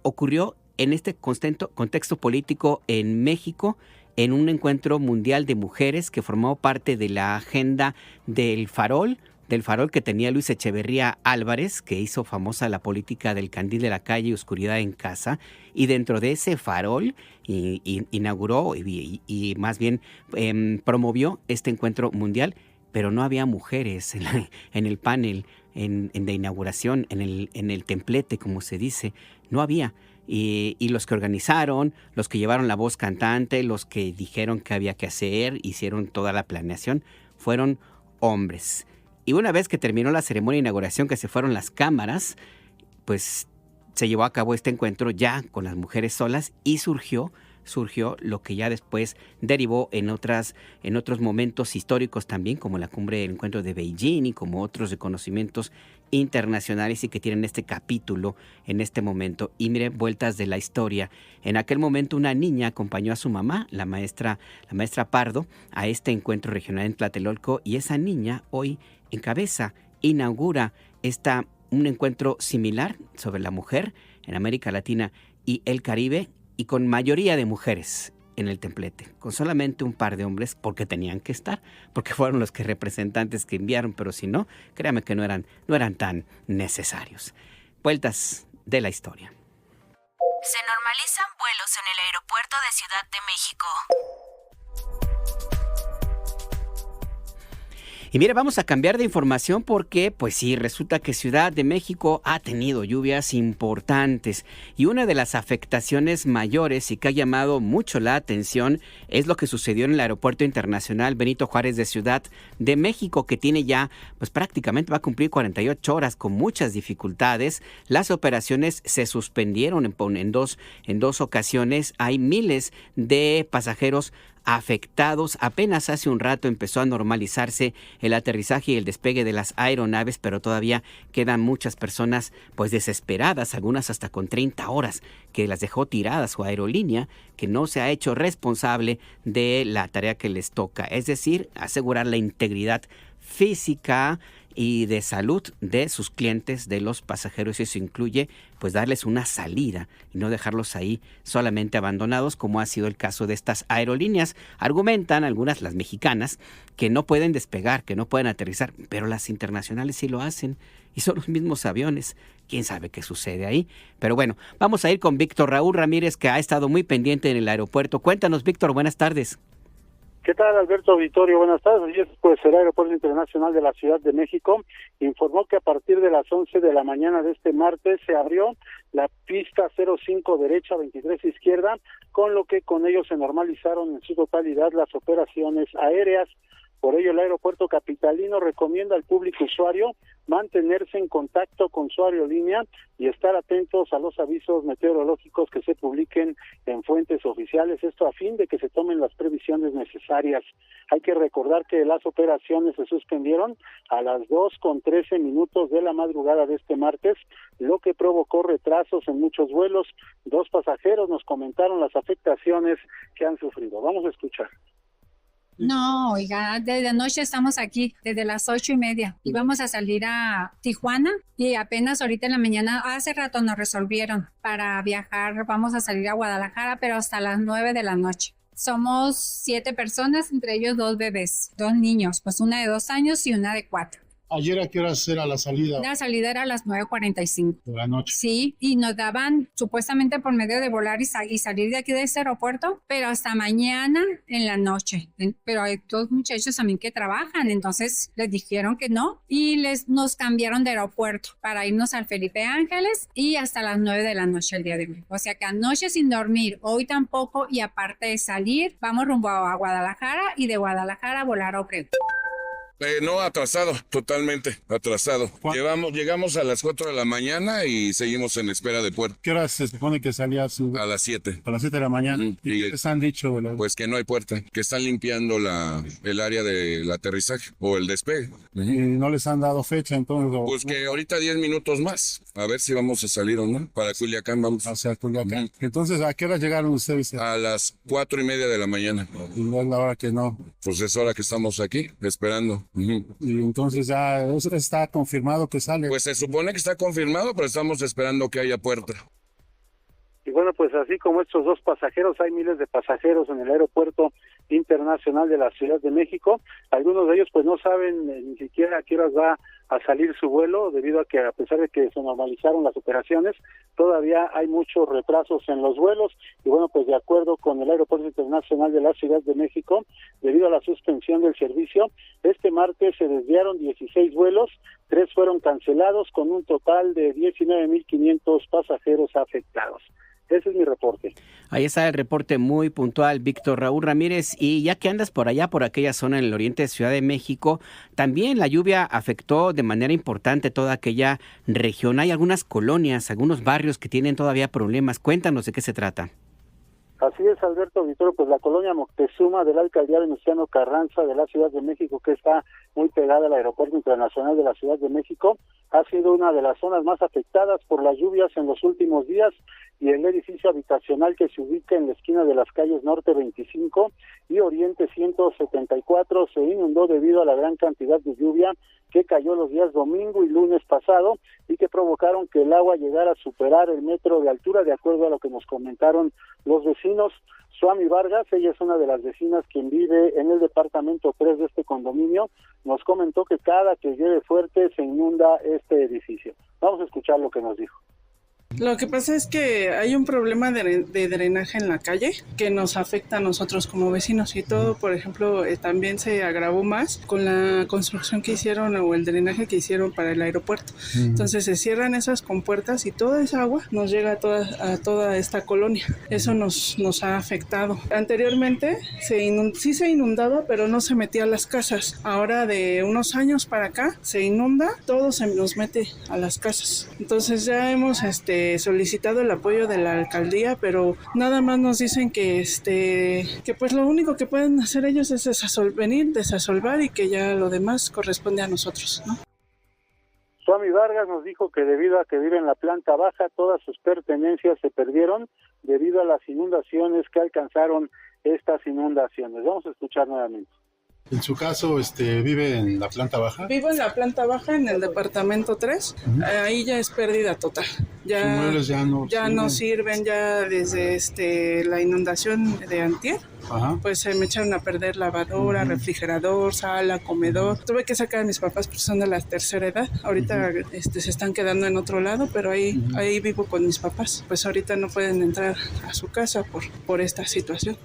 ocurrió en este contexto político en México, en un encuentro mundial de mujeres que formó parte de la agenda del Farol, del farol que tenía Luis Echeverría Álvarez, que hizo famosa la política del candil de la calle y oscuridad en casa, y dentro de ese farol inauguró y más bien promovió este encuentro mundial, pero no había mujeres en el panel de inauguración, en el templete, como se dice, no había. Y los que organizaron, los que llevaron la voz cantante, los que dijeron qué había que hacer, hicieron toda la planeación, fueron hombres. Y una vez que terminó la ceremonia de inauguración, que se fueron las cámaras, pues se llevó a cabo este encuentro ya con las mujeres solas y surgió lo que ya después derivó en otros momentos históricos también, como la cumbre del encuentro de Beijing y como otros reconocimientos internacionales y que tienen este capítulo en este momento. Y mire, vueltas de la historia. En aquel momento una niña acompañó a su mamá, la maestra Pardo, a este encuentro regional en Tlatelolco, y esa niña hoy inaugura un encuentro similar sobre la mujer en América Latina y el Caribe, y con mayoría de mujeres en el templete, con solamente un par de hombres porque tenían que estar, porque fueron los representantes que enviaron, pero si no, créame que no eran tan necesarios. Vueltas de la historia. Se normalizan vuelos en el aeropuerto de Ciudad de México. Y mire, vamos a cambiar de información porque, pues sí, resulta que Ciudad de México ha tenido lluvias importantes y una de las afectaciones mayores y que ha llamado mucho la atención es lo que sucedió en el Aeropuerto Internacional Benito Juárez de Ciudad de México, que tiene ya, pues prácticamente va a cumplir 48 horas con muchas dificultades. Las operaciones se suspendieron en dos ocasiones. Hay miles de pasajeros afectados. Apenas hace un rato empezó a normalizarse el aterrizaje y el despegue de las aeronaves, pero todavía quedan muchas personas pues desesperadas, algunas hasta con 30 horas que las dejó tiradas su aerolínea, que no se ha hecho responsable de la tarea que les toca, es decir, asegurar la integridad física y de salud de sus clientes, de los pasajeros, y eso incluye pues darles una salida y no dejarlos ahí solamente abandonados, como ha sido el caso de estas aerolíneas. Argumentan algunas, las mexicanas, que no pueden despegar, que no pueden aterrizar, pero las internacionales sí lo hacen y son los mismos aviones. Quién sabe qué sucede ahí, pero bueno, vamos a ir con Víctor Raúl Ramírez, que ha estado muy pendiente en el aeropuerto. Cuéntanos, Víctor, buenas tardes. ¿Qué tal, Alberto Auditorio? Buenas tardes. Pues el Aeropuerto Internacional de la Ciudad de México informó que a partir de las 11 de la mañana de este martes se abrió la pista 05 derecha, 23 izquierda, con lo que con ello se normalizaron en su totalidad las operaciones aéreas. Por ello, el aeropuerto capitalino recomienda al público usuario mantenerse en contacto con su aerolínea y estar atentos a los avisos meteorológicos que se publiquen en fuentes oficiales, esto a fin de que se tomen las previsiones necesarias. Hay que recordar que las operaciones se suspendieron a las 2:13 de la madrugada de este martes, lo que provocó retrasos en muchos vuelos. 2 pasajeros nos comentaron las afectaciones que han sufrido. Vamos a escuchar. No, oiga, desde anoche estamos aquí, desde las 8:30. Íbamos a salir a Tijuana y apenas ahorita en la mañana, hace rato nos resolvieron para viajar. Vamos a salir a Guadalajara, pero hasta las 9 de la noche. Somos 7 personas, entre ellos 2 bebés, 2 niños, pues una de 2 años y una de 4. ¿Ayer a qué hora era la salida? La salida era a las 9:45. De la noche. Sí, y nos daban supuestamente por medio de volar y salir de aquí de este aeropuerto, pero hasta mañana en la noche. Pero hay 2 muchachos también que trabajan, entonces les dijeron que no y nos cambiaron de aeropuerto para irnos al Felipe Ángeles y hasta las 9 de la noche el día de hoy. O sea que anoche sin dormir, hoy tampoco, y aparte de salir, vamos rumbo a Guadalajara y de Guadalajara a volar a Obregón. No, atrasado, totalmente atrasado. Llegamos a las 4 de la mañana y seguimos en espera de puerta. ¿Qué hora se supone que salía A las 7. A las 7 de la mañana. ¿Y qué les han dicho? ¿Verdad? Pues que no hay puerta, que están limpiando el área del aterrizaje o el despegue. Y no les han dado fecha, entonces. Pues que ahorita 10 minutos más, a ver si vamos a salir o no. Para Culiacán vamos. Hacia Culiacán. Entonces, ¿a qué hora llegaron ustedes? A las 4:30 de la mañana. Y no es la hora que no. Pues es hora que estamos aquí, esperando. Y entonces ya está confirmado que sale. Pues se supone que está confirmado, pero estamos esperando que haya puerta. Y bueno, pues así como estos 2 pasajeros, hay miles de pasajeros en el Aeropuerto Internacional de la Ciudad de México. Algunos de ellos pues no saben ni siquiera a qué horas va a salir su vuelo, debido a que, a pesar de que se normalizaron las operaciones, todavía hay muchos retrasos en los vuelos. Y bueno, pues de acuerdo con el Aeropuerto Internacional de la Ciudad de México, debido a la suspensión del servicio, este martes se desviaron 16 vuelos, 3 fueron cancelados, con un total de 19.500 pasajeros afectados. Ese es mi reporte. Ahí está el reporte muy puntual, Víctor Raúl Ramírez. Y ya que andas por allá, por aquella zona en el oriente de Ciudad de México, también la lluvia afectó de manera importante toda aquella región. Hay algunas colonias, algunos barrios que tienen todavía problemas. Cuéntanos de qué se trata. Así es, Alberto Auditorio, pues la colonia Moctezuma de la alcaldía Venustiano Carranza de la Ciudad de México, que está muy pegada al Aeropuerto Internacional de la Ciudad de México, ha sido una de las zonas más afectadas por las lluvias en los últimos días, y el edificio habitacional que se ubica en la esquina de las calles Norte 25 y Oriente 174 se inundó debido a la gran cantidad de lluvia que cayó los días domingo y lunes pasado, y que provocaron que el agua llegara a superar el metro de altura, de acuerdo a lo que nos comentaron los vecinos. Suami Vargas, ella es una de las vecinas quien vive en el departamento 3 de este condominio, nos comentó que cada que llueve fuerte se inunda este edificio. Vamos a escuchar lo que nos dijo. Lo que pasa es que hay un problema de drenaje en la calle que nos afecta a nosotros como vecinos, y todo, por ejemplo, también se agravó más con la construcción que hicieron o el drenaje que hicieron para el aeropuerto. Entonces se cierran esas compuertas y toda esa agua nos llega a toda esta colonia. Eso nos ha afectado. Anteriormente sí se inundaba, pero no se metía a las casas. Ahora, de unos años para acá, se inunda, todo se nos mete a las casas. Entonces ya hemos solicitado el apoyo de la alcaldía, pero nada más nos dicen que pues lo único que pueden hacer ellos es desasolvar, y que ya lo demás corresponde a nosotros, ¿no? Suami Vargas nos dijo que debido a que vive en la planta baja, todas sus pertenencias se perdieron debido a las inundaciones que alcanzaron estas inundaciones. Vamos a escuchar nuevamente. En su caso, ¿vive en la planta baja? Vivo en la planta baja, en el departamento 3. Ahí ya es pérdida total. Ya, sus muebles ya no sirven, ya desde la inundación de antier. Ajá. Pues se me echaron a perder lavadora, refrigerador, sala, comedor. Tuve que sacar a mis papás porque son de la tercera edad. Ahorita se están quedando en otro lado, pero ahí vivo con mis papás. Pues ahorita no pueden entrar a su casa por esta situación.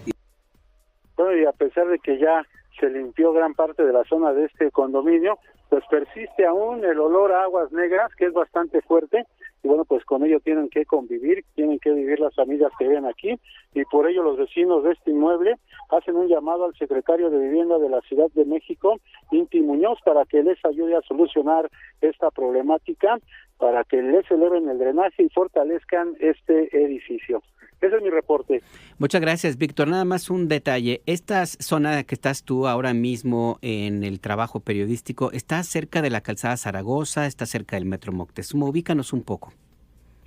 Bueno, y a pesar de que ya se limpió gran parte de la zona de este condominio, pues persiste aún el olor a aguas negras, que es bastante fuerte, y bueno, pues con ello tienen que convivir, tienen que vivir las familias que viven aquí, y por ello los vecinos de este inmueble hacen un llamado al secretario de Vivienda de la Ciudad de México, Inti Muñoz, para que les ayude a solucionar esta problemática, para que les eleven el drenaje y fortalezcan este edificio. Ese es mi reporte. Muchas gracias, Víctor. Nada más un detalle. Esta zona que estás tú ahora mismo en el trabajo periodístico, ¿está cerca de la calzada Zaragoza? ¿Está cerca del metro Moctezuma? Ubícanos un poco.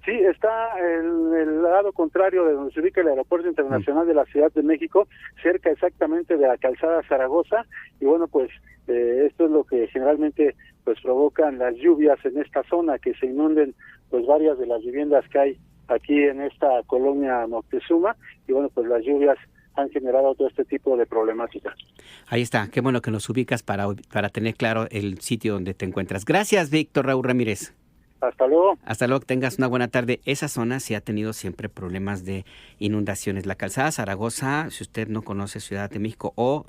Sí, está en el lado contrario de donde se ubica el Aeropuerto Internacional de la Ciudad de México, cerca exactamente de la calzada Zaragoza, y bueno, pues esto es lo que generalmente pues provocan las lluvias en esta zona, que se inunden pues varias de las viviendas que hay aquí en esta colonia Moctezuma, y bueno, pues las lluvias han generado todo este tipo de problemática. Ahí está, qué bueno que nos ubicas para tener claro el sitio donde te encuentras. Gracias, Víctor Raúl Ramírez. Hasta luego. Hasta luego, que tengas una buena tarde. Esa zona sí ha tenido siempre problemas de inundaciones. La calzada Zaragoza, si usted no conoce Ciudad de México, o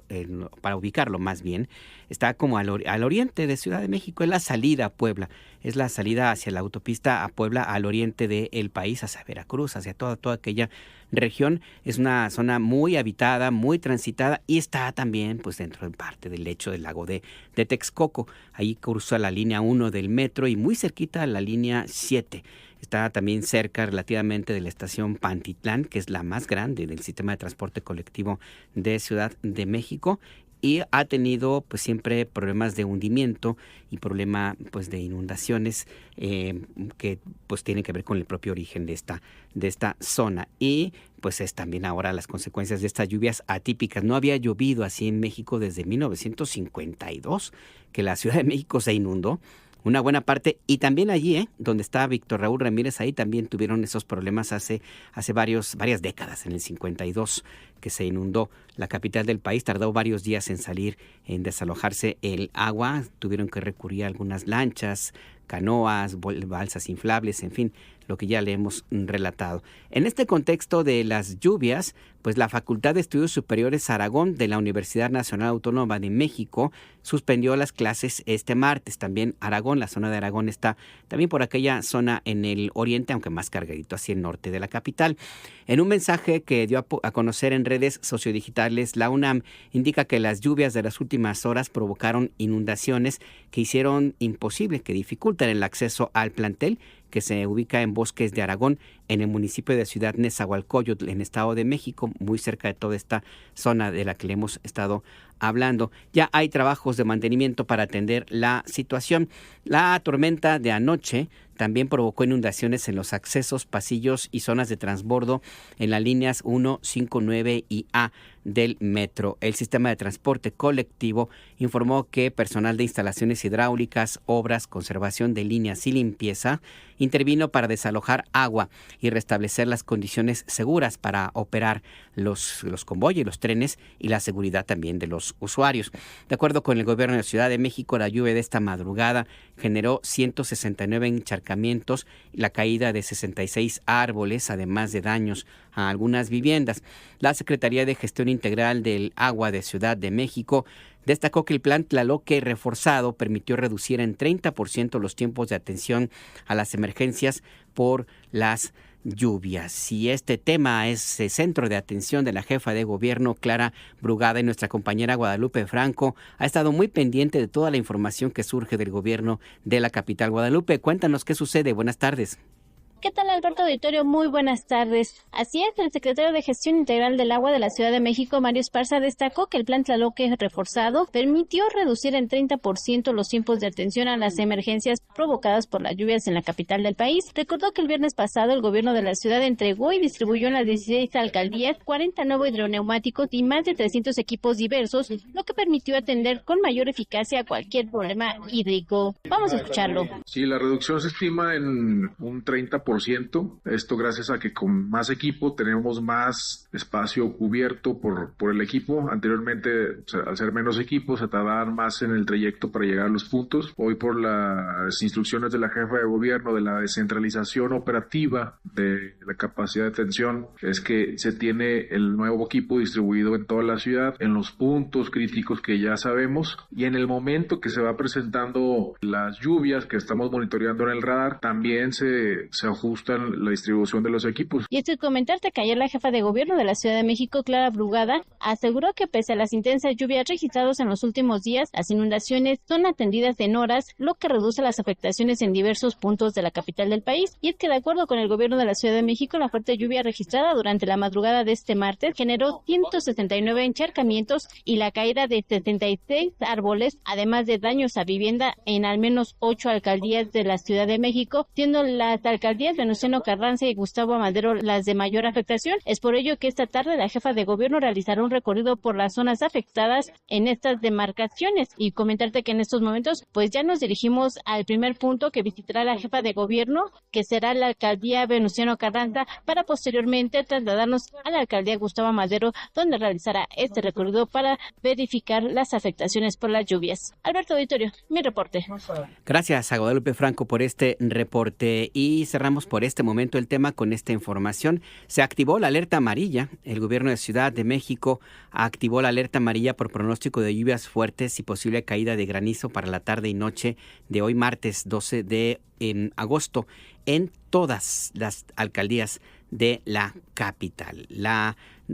para ubicarlo más bien, está como al oriente de Ciudad de México, es la salida a Puebla, es la salida hacia la autopista a Puebla, al oriente del país, hacia Veracruz, hacia toda aquella región. Es una zona muy habitada, muy transitada, y está también pues dentro de parte del lecho del lago de Texcoco. Ahí cruza la línea 1 del metro y muy cerquita a la línea 7. Está también cerca relativamente de la estación Pantitlán, que es la más grande del sistema de transporte colectivo de Ciudad de México, y ha tenido pues siempre problemas de hundimiento y problema pues de inundaciones que pues tienen que ver con el propio origen de esta zona. Y pues es también ahora las consecuencias de estas lluvias atípicas. No había llovido así en México desde 1952, que la Ciudad de México se inundó. una buena parte. Y también allí, donde está Víctor Raúl Ramírez, ahí también tuvieron esos problemas hace varias décadas, en el 52, que se inundó la capital del país. Tardó varios días en desalojarse el agua. Tuvieron que recurrir a algunas lanchas, canoas, balsas inflables, en fin, lo que ya le hemos relatado. En este contexto de las lluvias, pues la Facultad de Estudios Superiores Aragón de la Universidad Nacional Autónoma de México suspendió las clases este martes. También Aragón, la zona de Aragón está también por aquella zona en el oriente, aunque más cargadito hacia el norte de la capital. En un mensaje que dio a conocer en redes sociodigitales, la UNAM indica que las lluvias de las últimas horas provocaron inundaciones que hicieron imposible, que dificultan el acceso al plantel, que se ubica en Bosques de Aragón, en el municipio de Ciudad Nezahualcóyotl, en Estado de México, muy cerca de toda esta zona de la que le hemos estado hablando. Ya hay trabajos de mantenimiento para atender la situación. La tormenta de anoche también provocó inundaciones en los accesos, pasillos y zonas de transbordo en las líneas 1, 5, 9 y A del metro. El sistema de transporte colectivo informó que personal de instalaciones hidráulicas, obras, conservación de líneas y limpieza intervino para desalojar agua y restablecer las condiciones seguras para operar los convoyes, los trenes y la seguridad también de los usuarios. De acuerdo con el gobierno de la Ciudad de México, la lluvia de esta madrugada generó 169 encharcamientos y la caída de 66 árboles, además de daños a algunas viviendas. La Secretaría de Gestión Integral del Agua de Ciudad de México destacó que el plan Tlaloque reforzado permitió reducir en 30% los tiempos de atención a las emergencias por las lluvias. Y este tema es centro de atención de la jefa de gobierno, Clara Brugada, y nuestra compañera Guadalupe Franco ha estado muy pendiente de toda la información que surge del gobierno de la capital. Guadalupe, cuéntanos qué sucede. Buenas tardes. ¿Qué tal, Alberto Auditorio? Muy buenas tardes. Así es, el secretario de Gestión Integral del Agua de la Ciudad de México, Mario Esparza, destacó que el plan Tlaloque reforzado permitió reducir en 30% los tiempos de atención a las emergencias provocadas por las lluvias en la capital del país. Recordó que el viernes pasado el gobierno de la ciudad entregó y distribuyó en las 16 alcaldías 40 nuevos hidroneumáticos y más de 300 equipos diversos, lo que permitió atender con mayor eficacia cualquier problema hídrico. Vamos a escucharlo. Sí, la reducción se estima en un 30%. Esto gracias a que con más equipo tenemos más espacio cubierto por el equipo. Anteriormente, al ser menos equipos, se tardaban más en el trayecto para llegar a los puntos. Hoy, por las instrucciones de la jefa de gobierno de la descentralización operativa de la capacidad de atención, es que se tiene el nuevo equipo distribuido en toda la ciudad, en los puntos críticos que ya sabemos, y en el momento que se va presentando las lluvias que estamos monitoreando en el radar, también se ajustan la distribución de los equipos. Y es que comentarte que ayer la jefa de gobierno de la Ciudad de México, Clara Brugada, aseguró que pese a las intensas lluvias registradas en los últimos días, las inundaciones son atendidas en horas, lo que reduce las afectaciones en diversos puntos de la capital del país. Y es que de acuerdo con el gobierno de la Ciudad de México, la fuerte lluvia registrada durante la madrugada de este martes generó 169 encharcamientos y la caída de 76 árboles, además de daños a vivienda en al menos 8 alcaldías de la Ciudad de México, siendo las alcaldías Venustiano Carranza y Gustavo Amadero las de mayor afectación. Es por ello que esta tarde la jefa de gobierno realizará un recorrido por las zonas afectadas en estas demarcaciones. Y comentarte que en estos momentos pues ya nos dirigimos al primer punto que visitará la jefa de gobierno, que será la alcaldía Venustiano Carranza, para posteriormente trasladarnos a la alcaldía Gustavo Amadero, donde realizará este recorrido para verificar las afectaciones por las lluvias. Alberto Auditorio, mi reporte. Gracias a Guadalupe Franco por este reporte, y cerramos por este momento el tema con esta información. Se activó la alerta amarilla. El gobierno de Ciudad de México activó la alerta amarilla por pronóstico de lluvias fuertes y posible caída de granizo para la tarde y noche de hoy martes 12 de agosto en todas las alcaldías de la capital.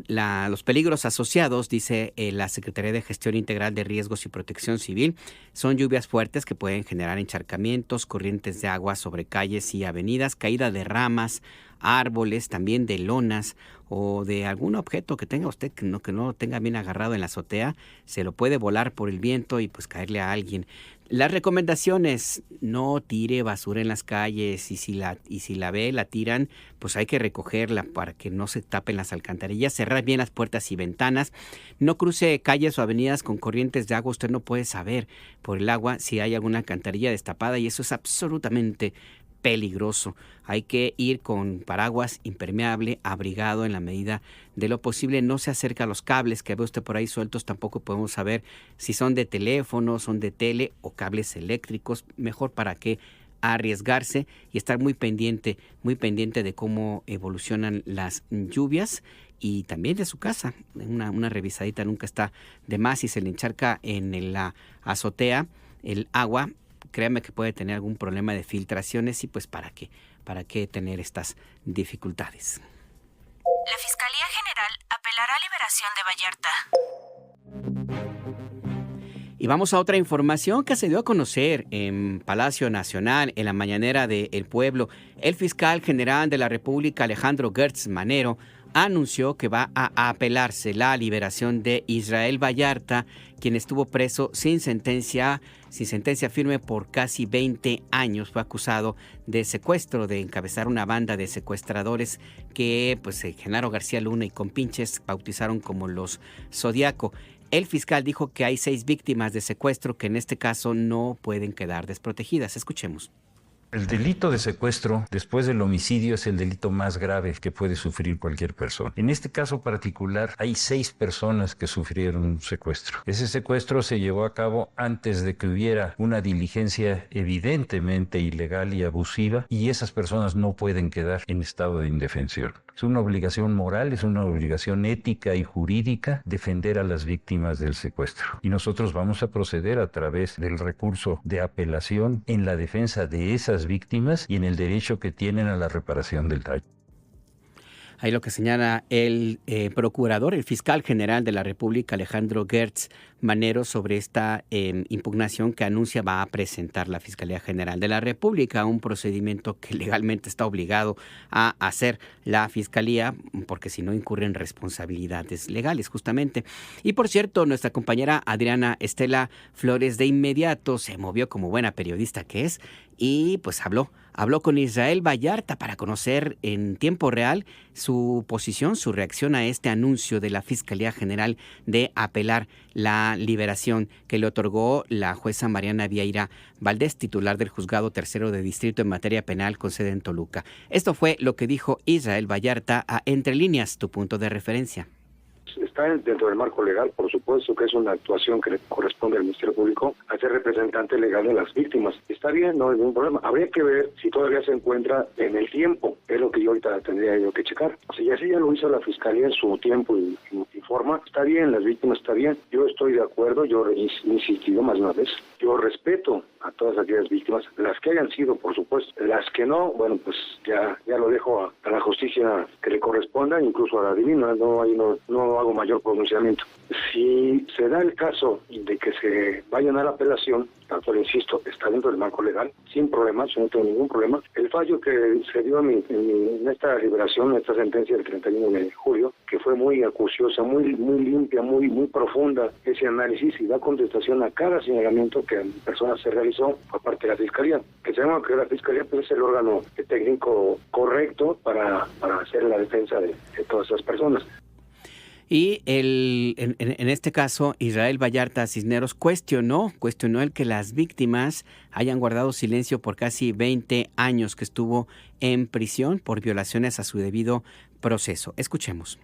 Los peligros asociados, dice la Secretaría de Gestión Integral de Riesgos y Protección Civil, son lluvias fuertes que pueden generar encharcamientos, corrientes de agua sobre calles y avenidas, caída de ramas, árboles, también de lonas o de algún objeto que tenga usted que no lo tenga bien agarrado en la azotea, se lo puede volar por el viento y pues caerle a alguien. Las recomendaciones: no tire basura en las calles, y si la ve, la tiran, pues hay que recogerla para que no se tapen las alcantarillas, cerrar bien las puertas y ventanas, no cruce calles o avenidas con corrientes de agua. Usted no puede saber por el agua si hay alguna alcantarilla destapada y eso es absolutamente peligroso. Hay que ir con paraguas impermeable, abrigado en la medida de lo posible. No se acerca a los cables que ve usted por ahí sueltos. Tampoco podemos saber si son de teléfono, son de tele o cables eléctricos. Mejor para qué arriesgarse y estar muy pendiente de cómo evolucionan las lluvias y también de su casa. Una revisadita nunca está de más. Si se le encharca en la azotea el agua, créame que puede tener algún problema de filtraciones y pues ¿para qué tener estas dificultades? La Fiscalía General apelará a liberación de Vallarta. Y vamos a otra información que se dio a conocer en Palacio Nacional, en la mañanera de El Pueblo. El fiscal general de la República, Alejandro Gertz Manero, anunció que va a apelarse la liberación de Israel Vallarta, quien estuvo preso sin sentencia firme por casi 20 años. Fue acusado de secuestro, de encabezar una banda de secuestradores que Genaro García Luna y compinches bautizaron como los Zodiaco. El fiscal dijo que hay 6 víctimas de secuestro que en este caso no pueden quedar desprotegidas. Escuchemos. El delito de secuestro, después del homicidio, es el delito más grave que puede sufrir cualquier persona. En este caso particular, hay 6 personas que sufrieron un secuestro. Ese secuestro se llevó a cabo antes de que hubiera una diligencia evidentemente ilegal y abusiva, y esas personas no pueden quedar en estado de indefensión. Es una obligación moral, es una obligación ética y jurídica defender a las víctimas del secuestro. Y nosotros vamos a proceder a través del recurso de apelación en la defensa de esas víctimas y en el derecho que tienen a la reparación del daño. Ahí lo que señala el procurador, el fiscal general de la República, Alejandro Gertz Manero, sobre esta impugnación que anuncia va a presentar la Fiscalía General de la República, un procedimiento que legalmente está obligado a hacer la Fiscalía, porque si no incurren responsabilidades legales justamente. Y por cierto, nuestra compañera Adriana Estela Flores de inmediato se movió como buena periodista que es y pues habló con Israel Vallarta para conocer en tiempo real su posición, su reacción a este anuncio de la Fiscalía General de apelar la liberación que le otorgó la jueza Mariana Vieira Valdés, titular del Juzgado Tercero de Distrito en materia penal con sede en Toluca. Esto fue lo que dijo Israel Vallarta a Entre Líneas, tu punto de referencia. Está dentro del marco legal, por supuesto que es una actuación que le corresponde al Ministerio Público a ser representante legal de las víctimas. Está bien, no hay ningún problema. Habría que ver si todavía se encuentra en el tiempo, es lo que yo ahorita tendría yo que checar. Si así ya lo hizo la Fiscalía en su tiempo y forma, está bien, las víctimas está bien. Yo estoy de acuerdo, yo he insistido más una vez. Yo respeto a todas aquellas víctimas, las que hayan sido, por supuesto. Las que no, bueno, pues ya lo dejo a la justicia que le corresponda, incluso a la divina, no hago mayor pronunciamiento. Si se da el caso de que se vayan a la apelación, tanto le insisto, está dentro del marco legal, sin problemas, yo no tengo ningún problema. El fallo que se dio en esta liberación, en esta sentencia del 31 de julio, que fue muy acuciosa, muy limpia, muy profunda, ese análisis y da contestación a cada señalamiento que en persona se realizó por parte de la Fiscalía. Que sabemos que la Fiscalía pues, es el órgano técnico correcto para hacer la defensa de todas esas personas. Y en este caso, Israel Vallarta Cisneros cuestionó el que las víctimas hayan guardado silencio por casi 20 años que estuvo en prisión por violaciones a su debido proceso. Escuchemos.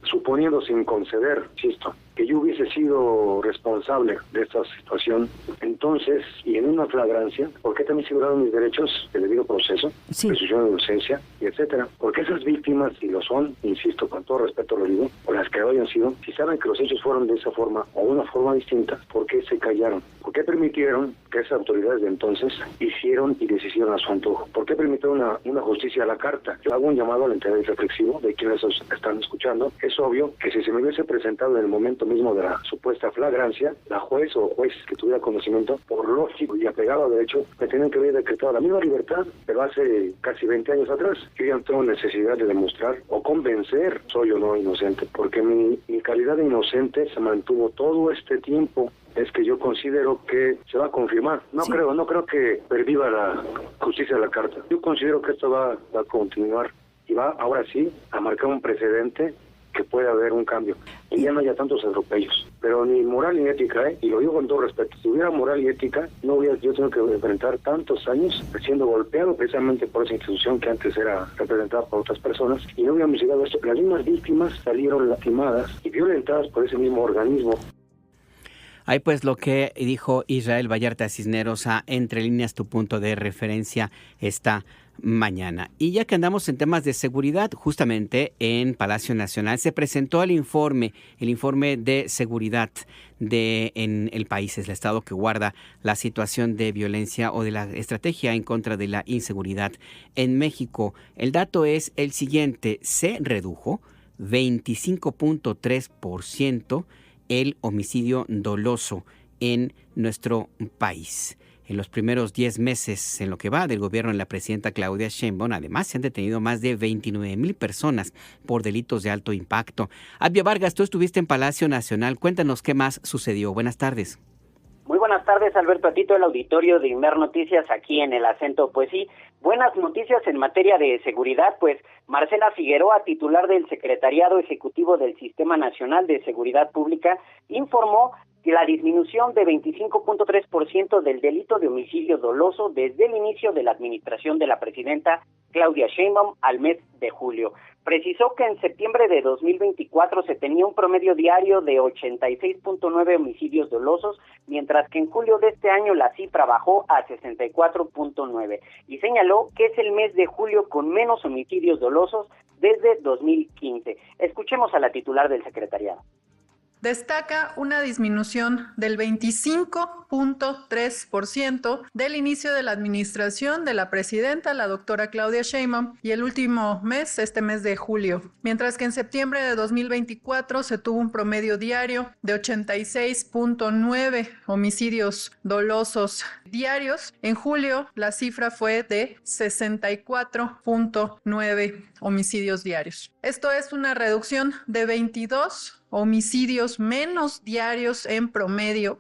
Suponiendo sin conceder, insisto, que yo hubiese sido responsable de esta situación, entonces, y en una flagrancia, ¿por qué también se violaron mis derechos de debido proceso, presunción de inocencia, y etcétera? Porque esas víctimas, si lo son, insisto, con todo respeto lo digo, o las que lo hayan sido, si saben que los hechos fueron de esa forma o una forma distinta, ¿por qué se callaron? ¿Por qué permitieron que esas autoridades de entonces hicieron y deshicieron a su antojo? ¿Por qué permitieron una justicia a la carta? Yo hago un llamado al interés reflexivo de quienes están escuchando. Es obvio que si se me hubiese presentado en el momento mismo de la supuesta flagrancia, la juez o jueces que tuviera conocimiento, por lógico y apegado a derecho, me tenían que haber decretado la misma libertad, pero hace casi 20 años atrás. Yo ya no tengo necesidad de demostrar o convencer soy o no inocente, porque mi calidad de inocente se mantuvo todo este tiempo. Es que yo considero que se va a confirmar. No creo que perviva la justicia de la carta. Yo considero que esto va a continuar y va ahora sí a marcar un precedente que puede haber un cambio y ya no haya tantos atropellos, pero ni moral ni ética, y lo digo con todo respeto. Si hubiera moral y ética, yo tengo que enfrentar tantos años siendo golpeado precisamente por esa institución que antes era representada por otras personas, y no hubiéramos llegado a esto. Las mismas víctimas salieron lastimadas y violentadas por ese mismo organismo. Ahí pues lo que dijo Israel Vallarta Cisneros a Entre Líneas, tu punto de referencia esta mañana. Y ya que andamos en temas de seguridad, justamente en Palacio Nacional se presentó el informe de seguridad en el país. Es el estado que guarda la situación de violencia o de la estrategia en contra de la inseguridad en México. El dato es el siguiente: se redujo 25.3% el homicidio doloso en nuestro país. En los primeros 10 meses en lo que va del gobierno de la presidenta Claudia Sheinbaum, además se han detenido más de 29,000 personas por delitos de alto impacto. Abia Vargas, tú estuviste en Palacio Nacional. Cuéntanos qué más sucedió. Buenas tardes. Muy buenas tardes, Alberto, a ti todo el auditorio de Inmer Noticias aquí en El Acento. Pues sí, buenas noticias en materia de seguridad, pues Marcela Figueroa, titular del Secretariado Ejecutivo del Sistema Nacional de Seguridad Pública, informó que la disminución de 25.3% del delito de homicidio doloso desde el inicio de la administración de la presidenta Claudia Sheinbaum al mes de julio. Precisó que en septiembre de 2024 se tenía un promedio diario de 86.9 homicidios dolosos, mientras que en julio de este año la cifra bajó a 64.9 y señaló que es el mes de julio con menos homicidios dolosos desde 2015. Escuchemos a la titular del secretariado. Destaca una disminución del 25.3% del inicio de la administración de la presidenta, la doctora Claudia Sheinbaum, y el último mes, este mes de julio. Mientras que en septiembre de 2024 se tuvo un promedio diario de 86.9 homicidios dolosos diarios. En julio la cifra fue de 64.9 homicidios diarios. Esto es una reducción de 22 homicidios menos diarios en promedio.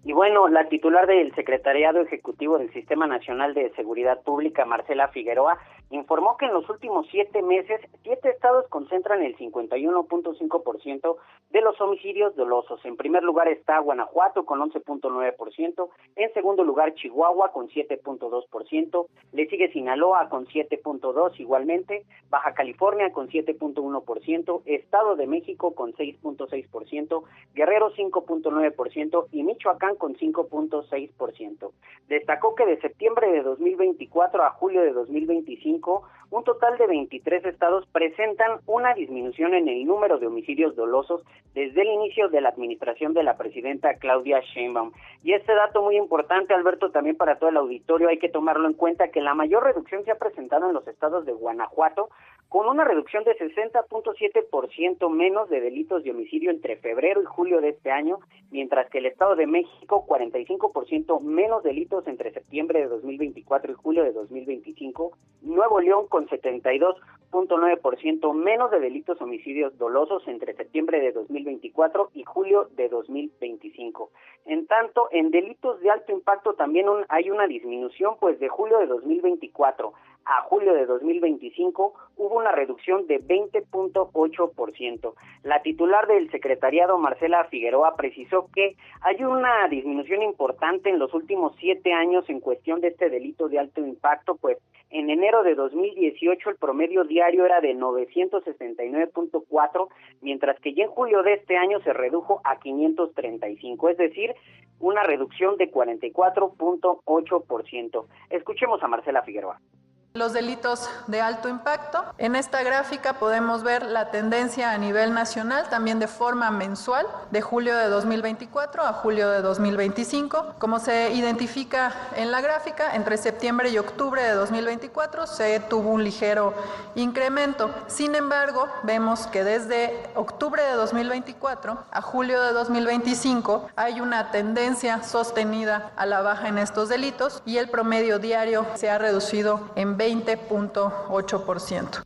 Y bueno, la titular del Secretariado Ejecutivo del Sistema Nacional de Seguridad Pública, Marcela Figueroa, informó que en los últimos 7 meses, 7 estados concentran el 51.5% de los homicidios dolosos. En primer lugar está Guanajuato con 11.9%, en segundo lugar Chihuahua con 7.2%, le sigue Sinaloa con 7.2% igualmente, Baja California con 7.1%, Estado de México con 6.6%, Guerrero 5.9% y Michoacán con 5.6%. Destacó que de septiembre de 2024 a julio de 2025, un total de 23 estados presentan una disminución en el número de homicidios dolosos desde el inicio de la administración de la presidenta Claudia Sheinbaum. Y este dato muy importante, Alberto, también para todo el auditorio, hay que tomarlo en cuenta que la mayor reducción se ha presentado en los estados de Guanajuato, con una reducción de 60.7% menos de delitos de homicidio entre febrero y julio de este año, mientras que el Estado de México 45% menos delitos entre septiembre de 2024 y julio de 2025, Nuevo León con 72.9% menos de delitos homicidios dolosos entre septiembre de 2024 y julio de 2025. En tanto, en delitos de alto impacto también hay una disminución, pues de julio de 2024 a julio de 2025 hubo una reducción de 20.8%. La titular del secretariado, Marcela Figueroa, precisó que hay una disminución importante en los últimos 7 años en cuestión de este delito de alto impacto, pues en enero de 2018 el promedio diario era de 969.4, mientras que ya en julio de este año se redujo a 535, es decir, una reducción de 44.8%. Escuchemos a Marcela Figueroa. Los delitos de alto impacto. En esta gráfica podemos ver la tendencia a nivel nacional, también de forma mensual, de julio de 2024 a julio de 2025. Como se identifica en la gráfica, entre septiembre y octubre de 2024 se tuvo un ligero incremento. Sin embargo, vemos que desde octubre de 2024 a julio de 2025 hay una tendencia sostenida a la baja en estos delitos y el promedio diario se ha reducido en 20.8%.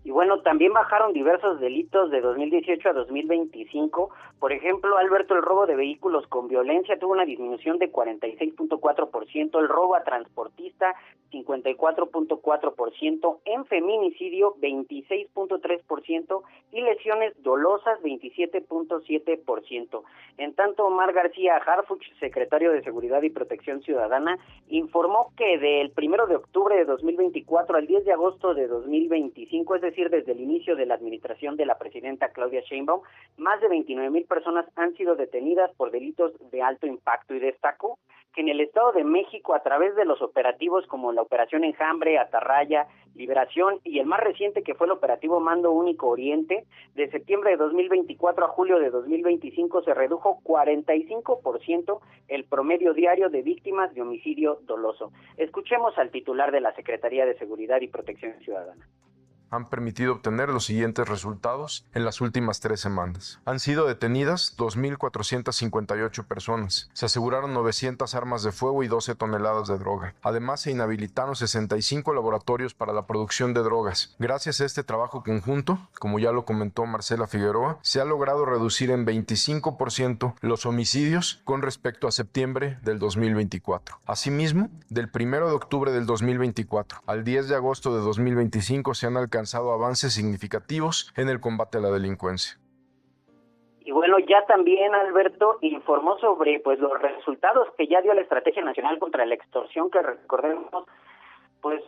Y bueno, también bajaron diversos delitos de 2018 a 2025. Por ejemplo, Alberto, el robo de vehículos con violencia tuvo una disminución de 46.4%, el robo a transportista 54.4%, en feminicidio 26.3% y lesiones dolosas 27.7%. En tanto, Omar García Harfuch, secretario de Seguridad y Protección Ciudadana, informó que del 1 de octubre de 2024 al 10 de agosto de 2025, es decir, desde el inicio de la administración de la presidenta Claudia Sheinbaum, más de 29,000 personas han sido detenidas por delitos de alto impacto, y destacó que en el Estado de México, a través de los operativos como la Operación Enjambre, Atarraya, Liberación y el más reciente, que fue el operativo Mando Único Oriente, de septiembre de 2024 a julio de 2025 se redujo 45% el promedio diario de víctimas de homicidio doloso. Escuchemos al titular de la Secretaría de Seguridad y Protección Ciudadana. Han permitido obtener los siguientes resultados en las últimas 3 semanas. Han sido detenidas 2.458 personas. Se aseguraron 900 armas de fuego y 12 toneladas de droga. Además, se inhabilitaron 65 laboratorios para la producción de drogas. Gracias a este trabajo conjunto, como ya lo comentó Marcela Figueroa, se ha logrado reducir en 25% los homicidios con respecto a septiembre del 2024. Asimismo, del 1 de octubre del 2024 al 10 de agosto de 2025 se han alcanzado avances significativos en el combate a la delincuencia. Y bueno, ya también Alberto informó sobre los resultados que ya dio la Estrategia Nacional contra la Extorsión, que recordemos fue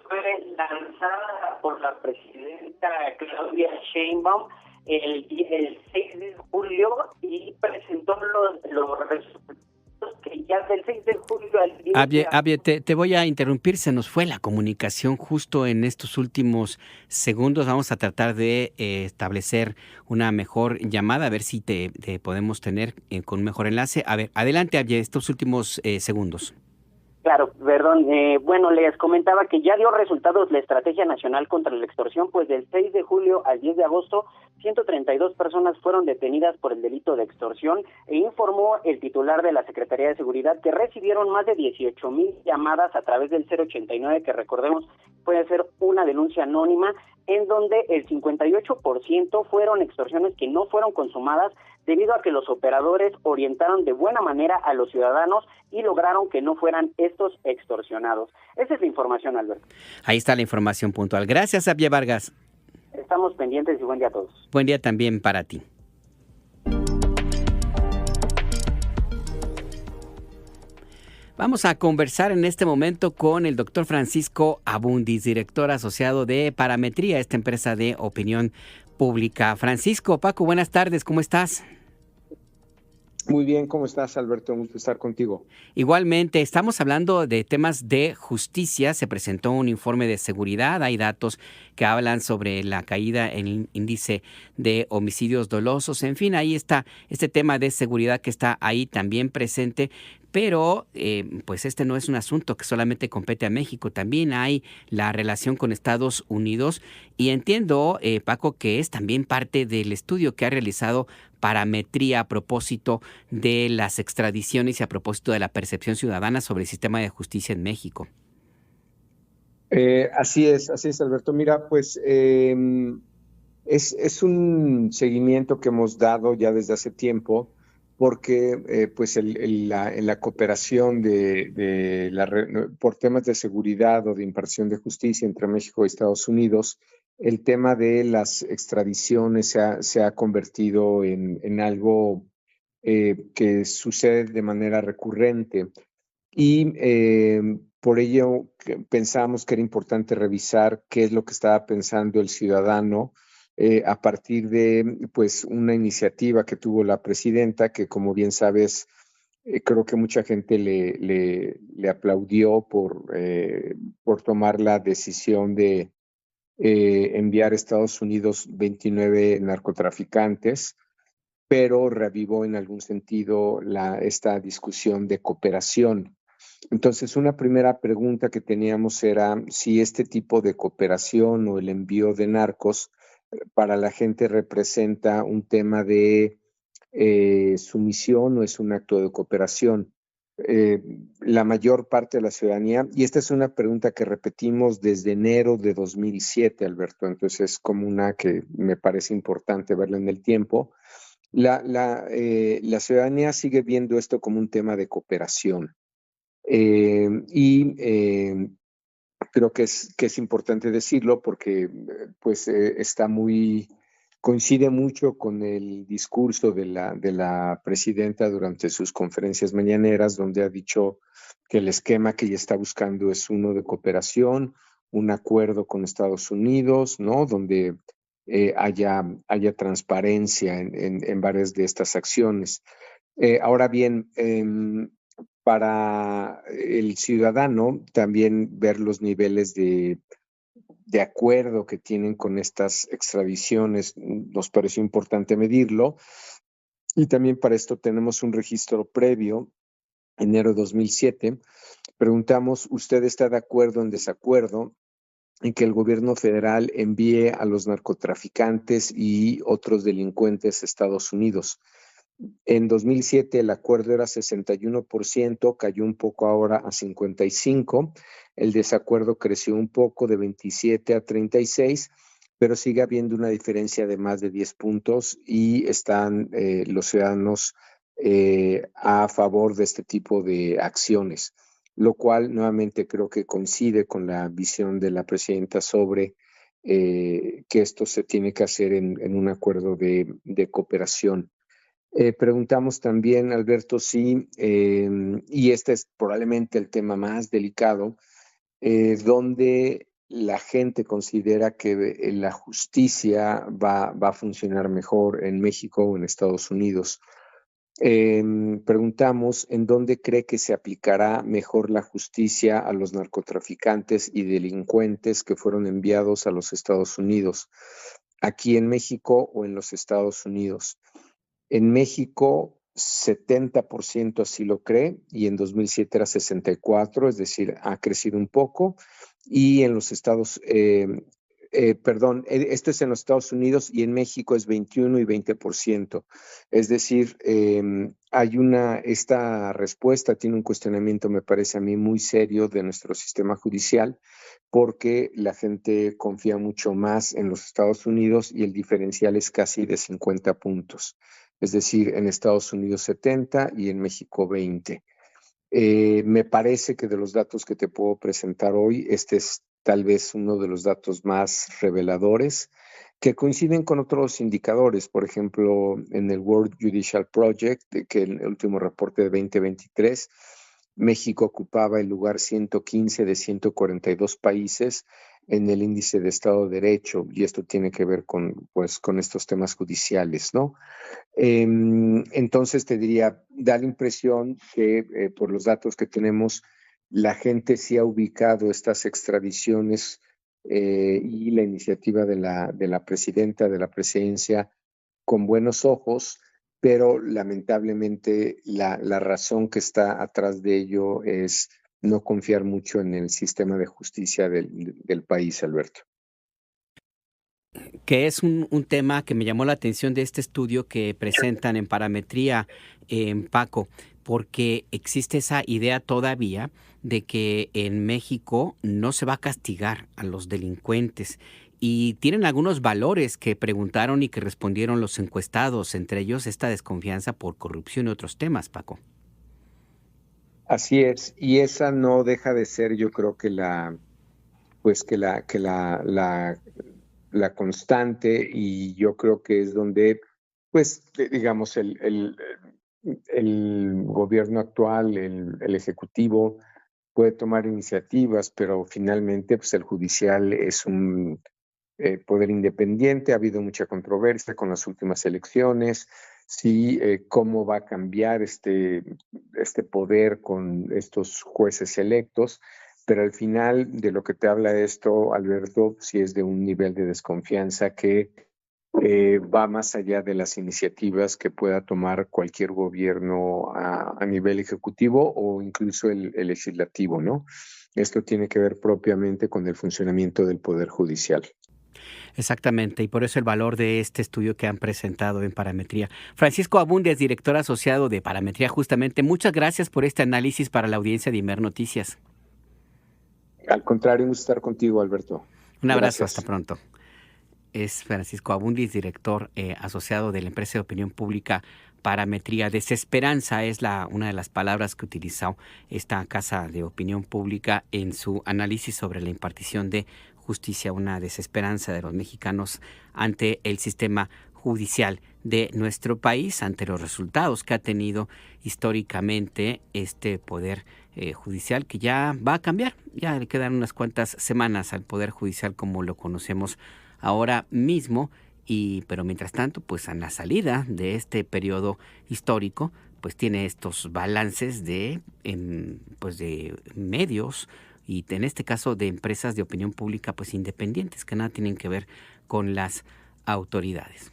lanzada por la presidenta Claudia Sheinbaum el 6 de julio y presentó los resultados que ya del 6 de julio al 10 te voy a interrumpir, se nos fue la comunicación justo en estos últimos segundos. Vamos a tratar de establecer una mejor llamada, a ver si te podemos tener con un mejor enlace. A ver, adelante, Abie, estos últimos segundos. Claro, perdón. Bueno, les comentaba que ya dio resultados la Estrategia Nacional contra la Extorsión, pues del 6 de julio al 10 de agosto, 132 personas fueron detenidas por el delito de extorsión, e informó el titular de la Secretaría de Seguridad que recibieron más de 18,000 llamadas a través del 089, que recordemos puede ser una denuncia anónima, en donde el 58% fueron extorsiones que no fueron consumadas debido a que los operadores orientaron de buena manera a los ciudadanos y lograron que no fueran estos extorsionados. Esa es la información, Alberto. Ahí está la información puntual. Gracias, Abie Vargas. Estamos pendientes y buen día a todos. Buen día también para ti. Vamos a conversar en este momento con el doctor Francisco Abundis, director asociado de Parametría, esta empresa de opinión pública. Francisco, Paco, buenas tardes, ¿cómo estás? Muy bien, ¿cómo estás, Alberto? Un gusto estar contigo. Igualmente, estamos hablando de temas de justicia. Se presentó un informe de seguridad. Hay datos que hablan sobre la caída en el índice de homicidios dolosos. En fin, ahí está este tema de seguridad que está ahí también presente. Pero pues este no es un asunto que solamente compete a México, también hay la relación con Estados Unidos y entiendo, Paco, que es también parte del estudio que ha realizado Parametría a propósito de las extradiciones y a propósito de la percepción ciudadana sobre el sistema de justicia en México. Así es, Alberto. Mira, pues es un seguimiento que hemos dado ya desde hace tiempo, porque pues en la cooperación por temas de seguridad o de impartición de justicia entre México y Estados Unidos, el tema de las extradiciones se ha convertido en algo que sucede de manera recurrente y por ello pensamos que era importante revisar qué es lo que estaba pensando el ciudadano a partir de pues una iniciativa que tuvo la presidenta, que como bien sabes Creo que mucha gente le aplaudió por tomar la decisión de enviar a Estados Unidos 29 narcotraficantes, pero reavivó en algún sentido esta discusión de cooperación. Entonces, una primera pregunta que teníamos era si este tipo de cooperación o el envío de narcos para la gente representa un tema de sumisión o es un acto de cooperación. La mayor parte de la ciudadanía, y esta es una pregunta que repetimos desde enero de 2007, Alberto, entonces es como una que me parece importante verla en el tiempo. La ciudadanía sigue viendo esto como un tema de cooperación. Creo que es importante decirlo porque pues coincide mucho con el discurso de la presidenta durante sus conferencias mañaneras, donde ha dicho que el esquema que ella está buscando es uno de cooperación, un acuerdo con Estados Unidos, ¿no? Donde haya transparencia en varias de estas acciones. Ahora bien, para el ciudadano también ver los niveles de acuerdo que tienen con estas extradiciones, nos pareció importante medirlo. Y también para esto tenemos un registro previo, enero de 2007. Preguntamos, ¿usted está de acuerdo o en desacuerdo en que el gobierno federal envíe a los narcotraficantes y otros delincuentes a Estados Unidos? En 2007 el acuerdo era 61%, cayó un poco ahora a 55%, el desacuerdo creció un poco de 27 a 36, pero sigue habiendo una diferencia de más de 10 puntos y están los ciudadanos a favor de este tipo de acciones, lo cual nuevamente creo que coincide con la visión de la presidenta sobre que esto se tiene que hacer en un acuerdo de cooperación. Preguntamos también, Alberto, y este es probablemente el tema más delicado, donde la gente considera que la justicia va a funcionar mejor en México o en Estados Unidos. Preguntamos en dónde cree que se aplicará mejor la justicia a los narcotraficantes y delincuentes que fueron enviados a los Estados Unidos, aquí en México o en los Estados Unidos. En México, 70% así lo cree y en 2007 era 64%, es decir, ha crecido un poco. Y en los Estados, esto es en los Estados Unidos y en México es 21 y 20%. Es decir, esta respuesta tiene un cuestionamiento, me parece a mí, muy serio de nuestro sistema judicial, porque la gente confía mucho más en los Estados Unidos y el diferencial es casi de 50 puntos. Es decir, en Estados Unidos 70 y en México 20. Me parece que de los datos que te puedo presentar hoy, este es tal vez uno de los datos más reveladores que coinciden con otros indicadores. Por ejemplo, en el World Judicial Project, que en el último reporte de 2023, México ocupaba el lugar 115 de 142 países en el índice de Estado de Derecho, y esto tiene que ver con estos temas judiciales, ¿no? Entonces te diría, da la impresión que por los datos que tenemos, la gente sí ha ubicado estas extradiciones y la iniciativa de la presidenta de la presidencia con buenos ojos, pero lamentablemente la razón que está atrás de ello es no confiar mucho en el sistema de justicia del país, Alberto. Que es un tema que me llamó la atención de este estudio que presentan en Parametría, Paco, porque existe esa idea todavía de que en México no se va a castigar a los delincuentes. Y tienen algunos valores que preguntaron y que respondieron los encuestados, entre ellos esta desconfianza por corrupción y otros temas, Paco. Así es, y esa no deja de ser, yo creo que la constante, y yo creo que es donde, pues, digamos, el gobierno actual, el ejecutivo puede tomar iniciativas, pero finalmente, pues, el judicial es un poder independiente. Ha habido mucha controversia con las últimas elecciones. sí, cómo va a cambiar este poder con estos jueces electos, pero al final de lo que te habla esto, Alberto, sí es de un nivel de desconfianza que va más allá de las iniciativas que pueda tomar cualquier gobierno a nivel ejecutivo o incluso el legislativo, ¿no? Esto tiene que ver propiamente con el funcionamiento del Poder Judicial. Exactamente, y por eso el valor de este estudio que han presentado en Parametría. Francisco Abundes, director asociado de Parametría, justamente, muchas gracias por este análisis para la audiencia de Imer Noticias. Al contrario, un gusto estar contigo, Alberto. Un abrazo, Gracias. hasta pronto. Es Francisco Abundis, director asociado de la empresa de opinión pública Parametría. Desesperanza es una de las palabras que utilizó esta casa de opinión pública en su análisis sobre la impartición de justicia, una desesperanza de los mexicanos ante el sistema judicial de nuestro país, ante los resultados que ha tenido históricamente este poder judicial, que ya va a cambiar. Ya le quedan unas cuantas semanas al poder judicial como lo conocemos ahora mismo, pero mientras tanto, pues en la salida de este periodo histórico, pues tiene estos balances de medios y en este caso de empresas de opinión pública pues independientes que nada tienen que ver con las autoridades.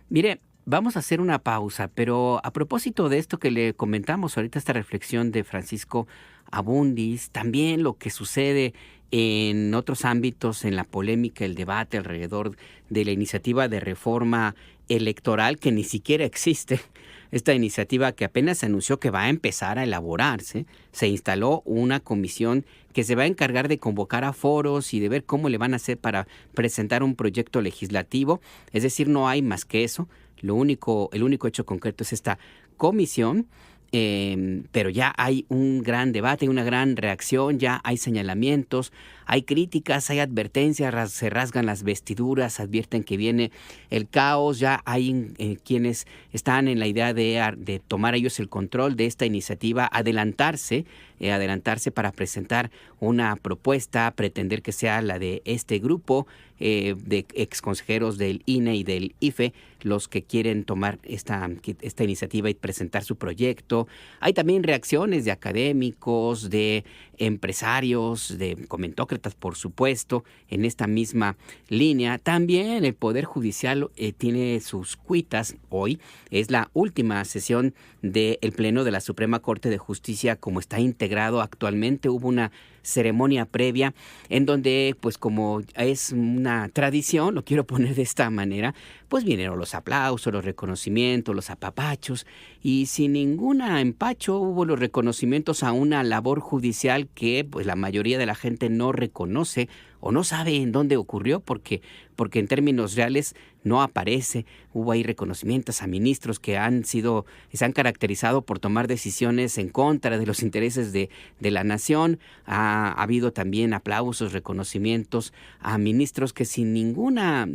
Mire, vamos a hacer una pausa, pero a propósito de esto que le comentamos ahorita, esta reflexión de Francisco Abundis, también lo que sucede en otros ámbitos, en la polémica, el debate alrededor de la iniciativa de reforma electoral que ni siquiera existe. Esta iniciativa que apenas se anunció que va a empezar a elaborarse, se instaló una comisión que se va a encargar de convocar a foros y de ver cómo le van a hacer para presentar un proyecto legislativo. Es decir, no hay más que eso. El único hecho concreto es esta comisión. Pero ya hay un gran debate, una gran reacción, ya hay señalamientos, hay críticas, hay advertencias, se rasgan las vestiduras, advierten que viene el caos, ya hay quienes están en la idea de tomar ellos el control de esta iniciativa, adelantarse para presentar una propuesta, pretender que sea la de este grupo de exconsejeros del INE y del IFE, los que quieren tomar esta iniciativa y presentar su proyecto. Hay también reacciones de académicos, de empresarios, de comentócratas, por supuesto, en esta misma línea. También el Poder Judicial tiene sus cuitas. Hoy es la última sesión del Pleno de la Suprema Corte de Justicia como está integrado actualmente. Hubo una ceremonia previa en donde, pues como es una tradición, lo quiero poner de esta manera, pues vinieron los aplausos, los reconocimientos, los apapachos, y sin ningún empacho hubo los reconocimientos a una labor judicial que pues la mayoría de la gente no reconoce o no sabe en dónde ocurrió porque en términos reales no aparece. Hubo ahí reconocimientos a ministros que se han caracterizado por tomar decisiones en contra de los intereses de la nación. Ha habido también aplausos, reconocimientos a ministros que sin ninguna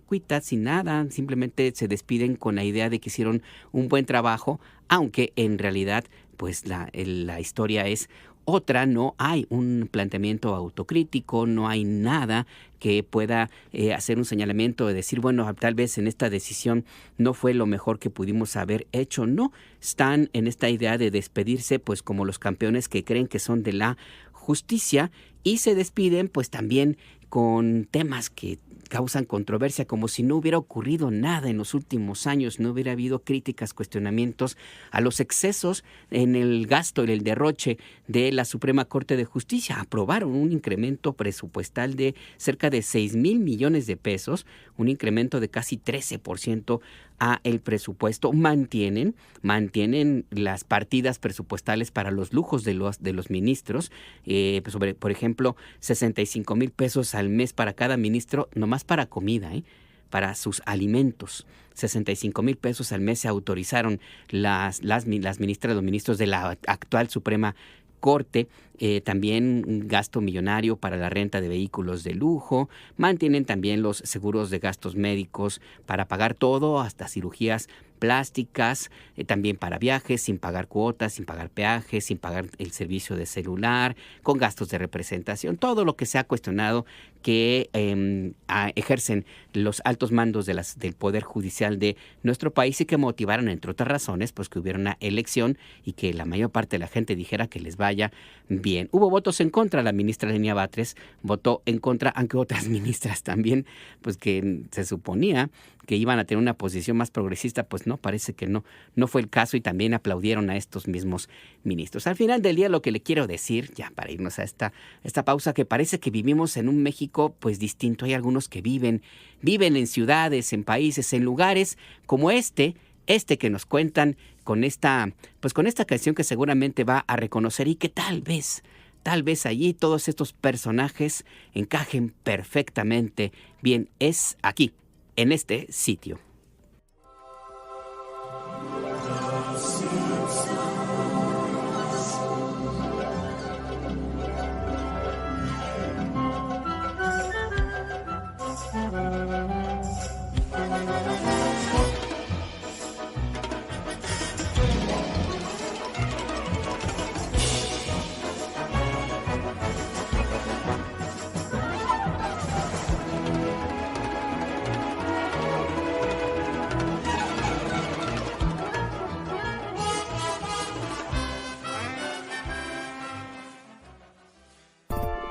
cuita, sin nada, simplemente se despiden con la idea de que hicieron un buen trabajo, aunque en realidad pues la historia es otra. No hay un planteamiento autocrítico, no hay nada que pueda hacer un señalamiento de decir, bueno, tal vez en esta decisión no fue lo mejor que pudimos haber hecho. No, están en esta idea de despedirse pues como los campeones que creen que son de la justicia y se despiden pues también con temas que causan controversia, como si no hubiera ocurrido nada en los últimos años, no hubiera habido críticas, cuestionamientos a los excesos en el gasto, en el derroche de la Suprema Corte de Justicia. Aprobaron un incremento presupuestal de cerca de 6,000 millones de pesos, un incremento de casi 13% a el presupuesto. Mantienen las partidas presupuestales para los lujos de los ministros, por ejemplo, 65,000 pesos al mes para cada ministro, nomás para comida, para sus alimentos. 65,000 pesos al mes se autorizaron las ministras, los ministros de la actual Suprema Corte también un gasto millonario para la renta de vehículos de lujo, mantienen también los seguros de gastos médicos para pagar todo, hasta cirugías plásticas, también para viajes, sin pagar cuotas, sin pagar peajes, sin pagar el servicio de celular, con gastos de representación, todo lo que se ha cuestionado que ejercen los altos mandos del Poder Judicial de nuestro país y que motivaron, entre otras razones, pues que hubiera una elección y que la mayor parte de la gente dijera que les vaya bien. Hubo votos en contra, la ministra Lenia Batres votó en contra, aunque otras ministras también, pues que se suponía que iban a tener una posición más progresista, pues no, parece que no fue el caso y también aplaudieron a estos mismos ministros. Al final del día lo que le quiero decir, ya para irnos a esta pausa, que parece que vivimos en un México pues distinto. Hay algunos que viven en ciudades, en países, en lugares como este que nos cuentan con esta canción que seguramente va a reconocer y que tal vez allí todos estos personajes encajen perfectamente bien. Es aquí, en este sitio.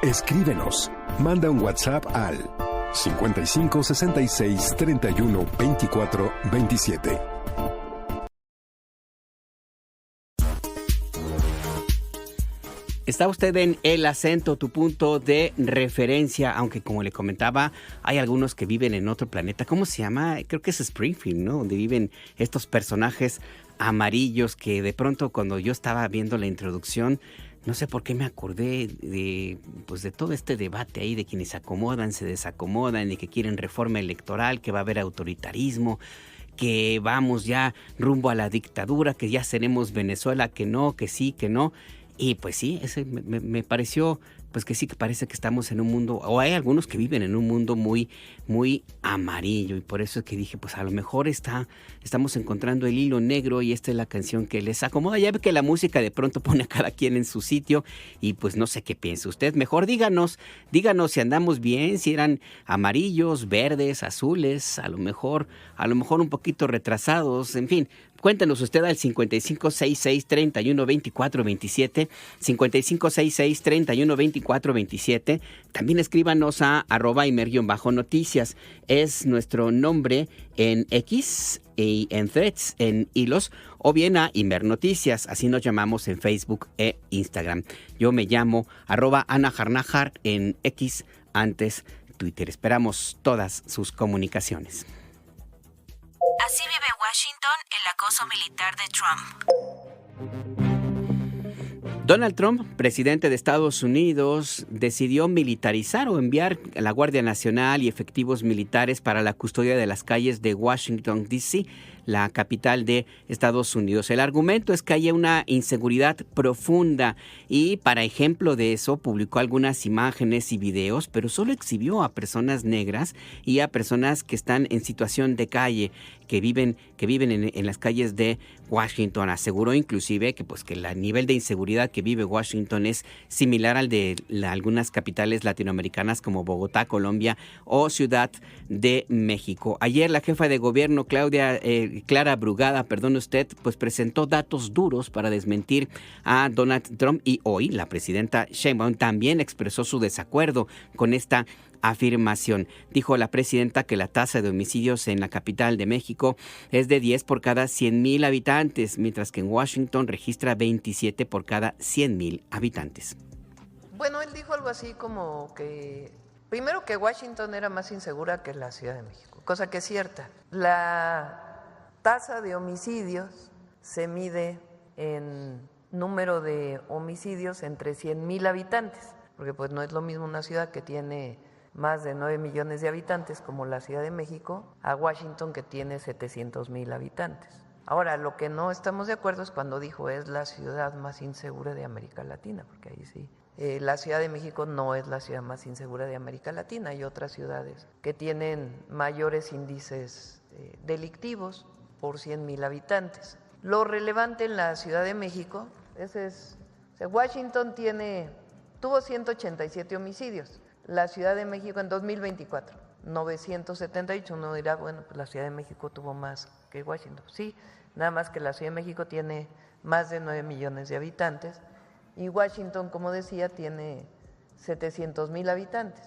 Escríbenos, manda un WhatsApp al 55 66 31 24 27. Está usted en El Acento, tu punto de referencia, aunque como le comentaba, hay algunos que viven en otro planeta. ¿Cómo se llama? Creo que es Springfield, ¿no? Donde viven estos personajes amarillos que de pronto cuando yo estaba viendo la introducción, no sé por qué me acordé de todo este debate ahí de quienes se acomodan, se desacomodan y que quieren reforma electoral, que va a haber autoritarismo, que vamos ya rumbo a la dictadura, que ya seremos Venezuela, que no, que sí, que no. Y pues sí, ese me pareció, pues que sí, que parece que estamos en un mundo, o hay algunos que viven en un mundo muy, muy amarillo, y por eso es que dije, pues a lo mejor estamos encontrando el hilo negro y esta es la canción que les acomoda. Ya ve que la música de pronto pone a cada quien en su sitio y pues no sé qué piensa usted. Mejor díganos si andamos bien, si eran amarillos, verdes, azules, a lo mejor un poquito retrasados, en fin. Cuéntenos usted al 5566-312427, 5566-312427. También escríbanos a @imer_noticias. Es nuestro nombre en X y en Threads, en hilos, o bien a Imer Noticias. Así nos llamamos en Facebook e Instagram. Yo me llamo @AnaJarnajar en X, antes Twitter. Esperamos todas sus comunicaciones. Así vive Washington el acoso militar de Trump. Donald Trump, presidente de Estados Unidos, decidió militarizar o enviar a la Guardia Nacional y efectivos militares para la custodia de las calles de Washington, D.C., la capital de Estados Unidos. El argumento es que hay una inseguridad profunda y, para ejemplo de eso, publicó algunas imágenes y videos, pero solo exhibió a personas negras y a personas que están en situación de calle, que viven en las calles de Washington. Aseguró inclusive que el nivel de inseguridad que vive Washington es similar al de algunas capitales latinoamericanas como Bogotá, Colombia o Ciudad de México. Ayer la jefa de gobierno Clara Brugada, pues presentó datos duros para desmentir a Donald Trump, y hoy la presidenta Sheinbaum también expresó su desacuerdo con esta afirmación. Dijo la presidenta que la tasa de homicidios en la capital de México es de 10 por cada 100,000 habitantes, mientras que en Washington registra 27 por cada 100,000 habitantes. Bueno, él dijo algo así como que, primero, que Washington era más insegura que la Ciudad de México, cosa que es cierta. La tasa de homicidios se mide en número de homicidios entre 100,000 habitantes, porque pues no es lo mismo una ciudad que tiene más de 9 millones de habitantes como la Ciudad de México, a Washington, que tiene 700,000 habitantes. Ahora, lo que no estamos de acuerdo es cuando dijo es la ciudad más insegura de América Latina, porque ahí sí. La Ciudad de México no es la ciudad más insegura de América Latina. Hay otras ciudades que tienen mayores índices delictivos por 100,000 habitantes. Lo relevante en la Ciudad de México Washington tuvo 187 homicidios. La Ciudad de México en 2024, 978. Uno dirá, bueno, pues la Ciudad de México tuvo más que Washington. Sí, nada más que la Ciudad de México tiene más de 9 millones de habitantes y Washington, como decía, tiene 700,000 habitantes.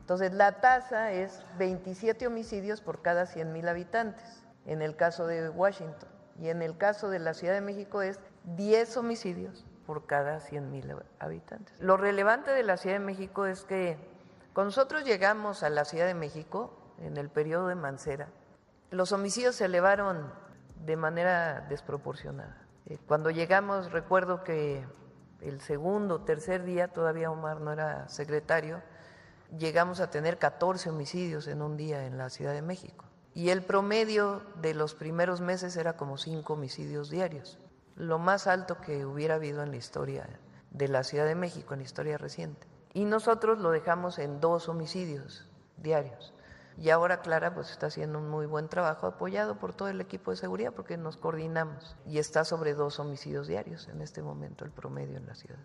Entonces, la tasa es 27 homicidios por cada 100,000 habitantes, en el caso de Washington. Y en el caso de la Ciudad de México es 10 homicidios por cada 100,000 habitantes. Lo relevante de la Ciudad de México es que cuando nosotros llegamos a la Ciudad de México, en el periodo de Mancera, los homicidios se elevaron de manera desproporcionada. Cuando llegamos, recuerdo que el segundo, tercer día, todavía Omar no era secretario, llegamos a tener 14 homicidios en un día en la Ciudad de México. Y el promedio de los primeros meses era como 5 homicidios diarios, lo más alto que hubiera habido en la historia de la Ciudad de México, en la historia reciente. Y nosotros lo dejamos en 2 homicidios diarios. Y ahora Clara pues está haciendo un muy buen trabajo, apoyado por todo el equipo de seguridad, porque nos coordinamos. Y está sobre 2 homicidios diarios en este momento el promedio en la ciudad.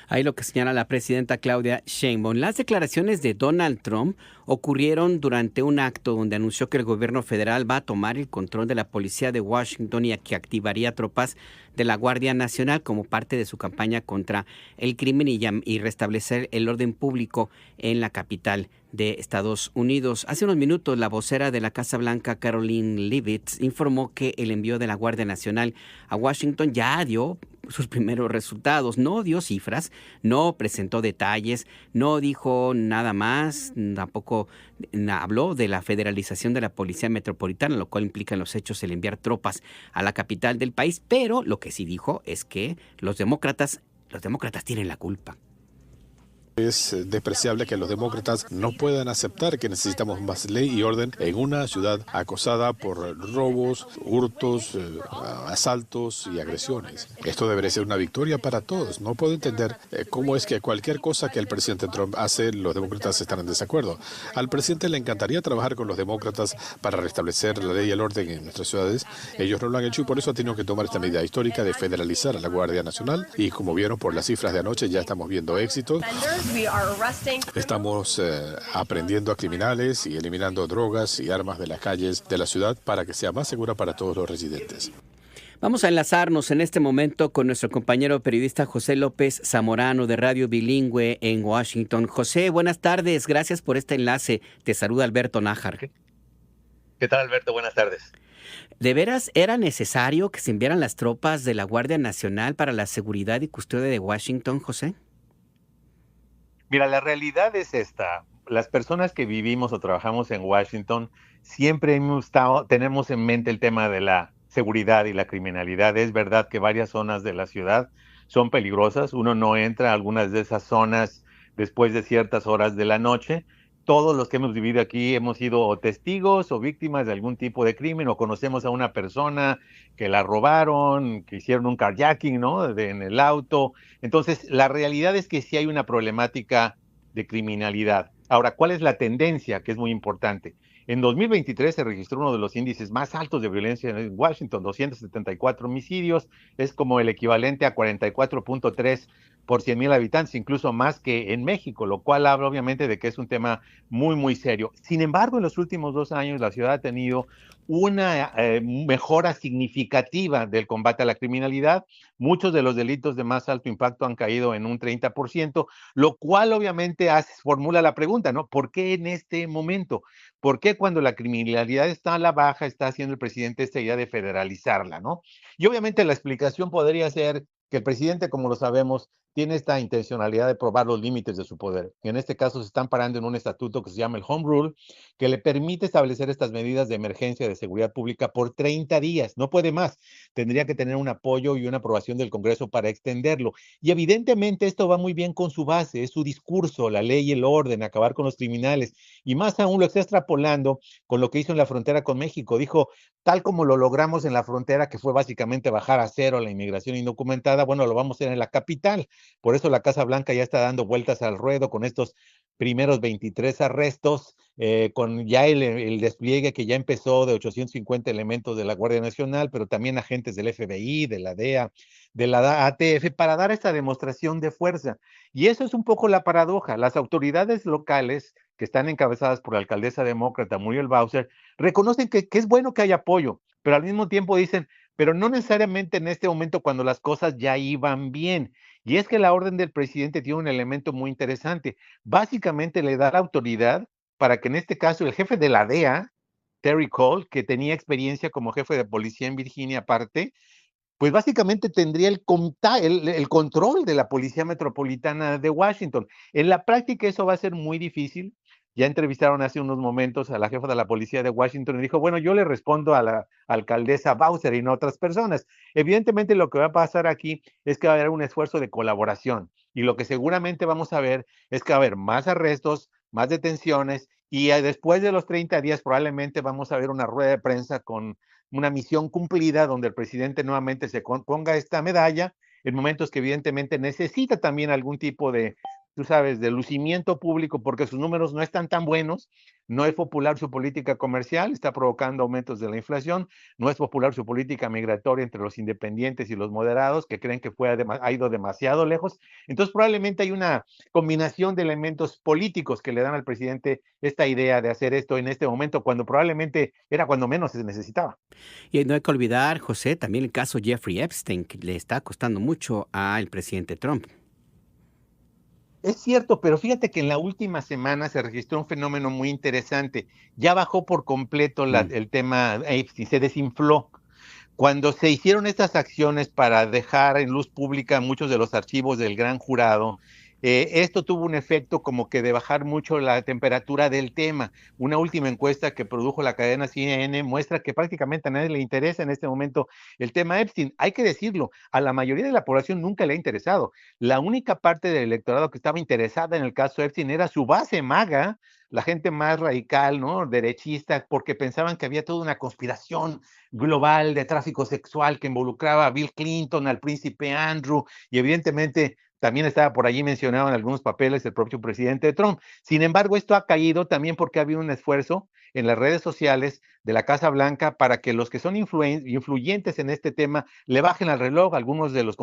Ahí lo que señala la presidenta Claudia Sheinbaum. Las declaraciones de Donald Trump ocurrieron durante un acto donde anunció que el gobierno federal va a tomar el control de la policía de Washington y que activaría tropas de la Guardia Nacional como parte de su campaña contra el crimen y restablecer el orden público en la capital de Estados Unidos. Hace unos minutos, la vocera de la Casa Blanca, Caroline Leavitt, informó que el envío de la Guardia Nacional a Washington ya dio sus primeros resultados. No dio cifras, no presentó detalles, no dijo nada más, tampoco habló de la federalización de la Policía Metropolitana, lo cual implica en los hechos el enviar tropas a la capital del país, pero lo que sí dijo es que los demócratas tienen la culpa. Es despreciable que los demócratas no puedan aceptar que necesitamos más ley y orden en una ciudad acosada por robos, hurtos, asaltos y agresiones. Esto debería ser una victoria para todos. No puedo entender cómo es que cualquier cosa que el presidente Trump hace, los demócratas están en desacuerdo. Al presidente le encantaría trabajar con los demócratas para restablecer la ley y el orden en nuestras ciudades. Ellos no lo han hecho y por eso ha tenido que tomar esta medida histórica de federalizar a la Guardia Nacional. Y como vieron por las cifras de anoche, ya estamos viendo éxitos. Estamos aprendiendo a criminales y eliminando drogas y armas de las calles de la ciudad para que sea más segura para todos los residentes. Vamos a enlazarnos en este momento con nuestro compañero periodista José López Zamorano de Radio Bilingüe en Washington. José, buenas tardes. Gracias por este enlace. Te saluda Alberto Nájar. ¿Qué tal, Alberto? Buenas tardes. ¿De veras era necesario que se enviaran las tropas de la Guardia Nacional para la seguridad y custodia de Washington, José? Mira, la realidad es esta. Las personas que vivimos o trabajamos en Washington siempre tenemos en mente el tema de la seguridad y la criminalidad. Es verdad que varias zonas de la ciudad son peligrosas. Uno no entra a algunas de esas zonas después de ciertas horas de la noche. Todos los que hemos vivido aquí hemos sido o testigos o víctimas de algún tipo de crimen o conocemos a una persona que la robaron, que hicieron un carjacking, ¿no? En el auto. Entonces, la realidad es que sí hay una problemática de criminalidad. Ahora, ¿cuál es la tendencia? Que es muy importante. En 2023 se registró uno de los índices más altos de violencia en Washington, 274 homicidios, es como el equivalente a 44.3 por 100,000 habitantes, incluso más que en México, lo cual habla obviamente de que es un tema muy, muy serio. Sin embargo, en los últimos 2 años la ciudad ha tenido una mejora significativa del combate a la criminalidad. Muchos de los delitos de más alto impacto han caído en un 30%, lo cual obviamente formula la pregunta, ¿no? ¿Por qué en este momento? ¿Por qué cuando la criminalidad está a la baja está haciendo el presidente esta idea de federalizarla, ¿no? Y obviamente la explicación podría ser que el presidente, como lo sabemos, tiene esta intencionalidad de probar los límites de su poder. En este caso se están parando en un estatuto que se llama el Home Rule, que le permite establecer estas medidas de emergencia de seguridad pública por 30 días, no puede más. Tendría que tener un apoyo y una aprobación del Congreso para extenderlo. Y evidentemente esto va muy bien con su base, es su discurso, la ley y el orden, acabar con los criminales. Y más aún lo está extrapolando con lo que hizo en la frontera con México. Dijo, tal como lo logramos en la frontera, que fue básicamente bajar a cero la inmigración indocumentada, bueno, lo vamos a hacer en la capital. Por eso la Casa Blanca ya está dando vueltas al ruedo con estos primeros 23 arrestos, con ya el despliegue que ya empezó de 850 elementos de la Guardia Nacional, pero también agentes del FBI, de la DEA, de la ATF, para dar esta demostración de fuerza. Y eso es un poco la paradoja. Las autoridades locales, que están encabezadas por la alcaldesa demócrata Muriel Bowser, reconocen que es bueno que haya apoyo, pero al mismo tiempo dicen, pero no necesariamente en este momento cuando las cosas ya iban bien. Y es que la orden del presidente tiene un elemento muy interesante. Básicamente le da la autoridad para que en este caso el jefe de la DEA, Terry Cole, que tenía experiencia como jefe de policía en Virginia aparte, pues básicamente tendría el control de la Policía Metropolitana de Washington. En la práctica eso va a ser muy difícil. Ya entrevistaron hace unos momentos a la jefa de la policía de Washington y dijo, bueno, yo le respondo a la alcaldesa Bowser y no a otras personas. Evidentemente lo que va a pasar aquí es que va a haber un esfuerzo de colaboración y lo que seguramente vamos a ver es que va a haber más arrestos, más detenciones y después de los 30 días probablemente vamos a ver una rueda de prensa con una misión cumplida donde el presidente nuevamente se ponga esta medalla en momentos que evidentemente necesita también algún tipo de, tú sabes, de lucimiento público porque sus números no están tan buenos, no es popular su política comercial, está provocando aumentos de la inflación, no es popular su política migratoria entre los independientes y los moderados que creen que ha ido demasiado lejos. Entonces probablemente hay una combinación de elementos políticos que le dan al presidente esta idea de hacer esto en este momento cuando probablemente era cuando menos se necesitaba. Y no hay que olvidar, José, también el caso Jeffrey Epstein, que le está costando mucho al presidente Trump. Es cierto, pero fíjate que en la última semana se registró un fenómeno muy interesante. Ya bajó por completo el tema Epstein, se desinfló. Cuando se hicieron estas acciones para dejar en luz pública muchos de los archivos del gran jurado, esto tuvo un efecto como que de bajar mucho la temperatura del tema. Una última encuesta que produjo la cadena CNN muestra que prácticamente a nadie le interesa en este momento el tema Epstein. Hay que decirlo, a la mayoría de la población nunca le ha interesado. La única parte del electorado que estaba interesada en el caso Epstein era su base MAGA, la gente más radical, ¿no? Derechista, porque pensaban que había toda una conspiración global de tráfico sexual que involucraba a Bill Clinton, al príncipe Andrew, y evidentemente también estaba por allí mencionado en algunos papeles el propio presidente Trump. Sin embargo, esto ha caído también porque ha habido un esfuerzo en las redes sociales de la Casa Blanca para que los que son influyentes en este tema le bajen al reloj. Algunos de los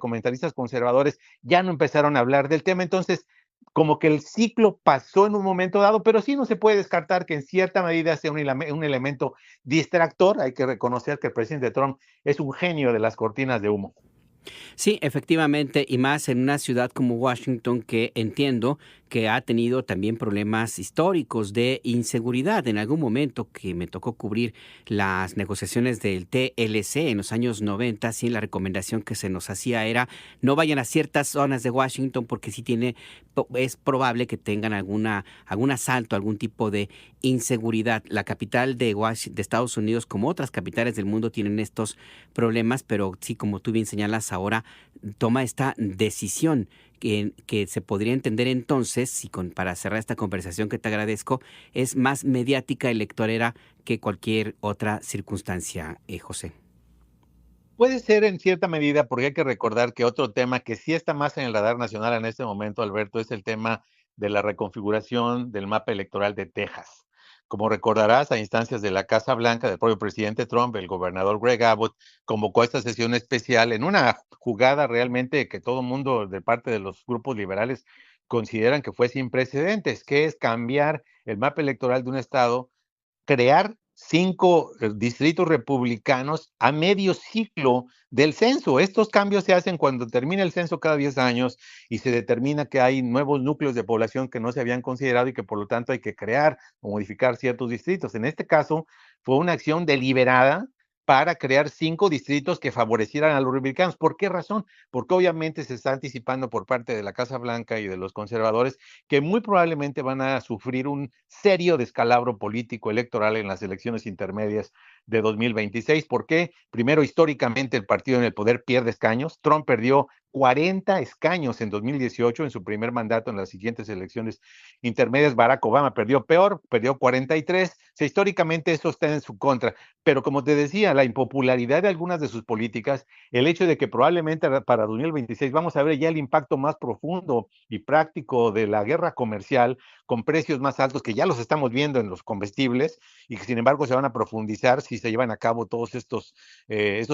comentaristas conservadores ya no empezaron a hablar del tema. Entonces, como que el ciclo pasó en un momento dado, pero sí no se puede descartar que en cierta medida sea un elemento distractor. Hay que reconocer que el presidente Trump es un genio de las cortinas de humo. Sí, efectivamente, y más en una ciudad como Washington que entiendo que ha tenido también problemas históricos de inseguridad. En algún momento que me tocó cubrir las negociaciones del TLC en los años 90, sí, la recomendación que se nos hacía era no vayan a ciertas zonas de Washington porque sí es probable que tengan algún asalto, algún tipo de inseguridad. La capital de Estados Unidos, como otras capitales del mundo, tienen estos problemas, pero sí, como tú bien señalas, ahora toma esta decisión que se podría entender entonces, para cerrar esta conversación que te agradezco, es más mediática electorera que cualquier otra circunstancia, José. Puede ser en cierta medida, porque hay que recordar que otro tema que sí está más en el radar nacional en este momento, Alberto, es el tema de la reconfiguración del mapa electoral de Texas. Como recordarás, a instancias de la Casa Blanca, del propio presidente Trump, el gobernador Greg Abbott convocó esta sesión especial en una jugada realmente que todo el mundo de parte de los grupos liberales consideran que fue sin precedentes, que es cambiar el mapa electoral de un estado, crear 5 distritos republicanos a medio ciclo del censo. Estos cambios se hacen cuando termina el censo cada 10 años y se determina que hay nuevos núcleos de población que no se habían considerado y que por lo tanto hay que crear o modificar ciertos distritos. En este caso fue una acción deliberada para crear 5 distritos que favorecieran a los republicanos. ¿Por qué razón? Porque obviamente se está anticipando por parte de la Casa Blanca y de los conservadores que muy probablemente van a sufrir un serio descalabro político electoral en las elecciones intermedias de 2026. ¿Por qué? Primero, históricamente el partido en el poder pierde escaños. Trump perdió 40 escaños en 2018 en su primer mandato en las siguientes elecciones intermedias. Barack Obama perdió peor, perdió 43. Históricamente eso está en su contra. Pero como te decía, la impopularidad de algunas de sus políticas, el hecho de que probablemente para 2026 vamos a ver ya el impacto más profundo y práctico de la guerra comercial con precios más altos que ya los estamos viendo en los combustibles y que sin embargo se van a profundizar si se llevan a cabo todos estos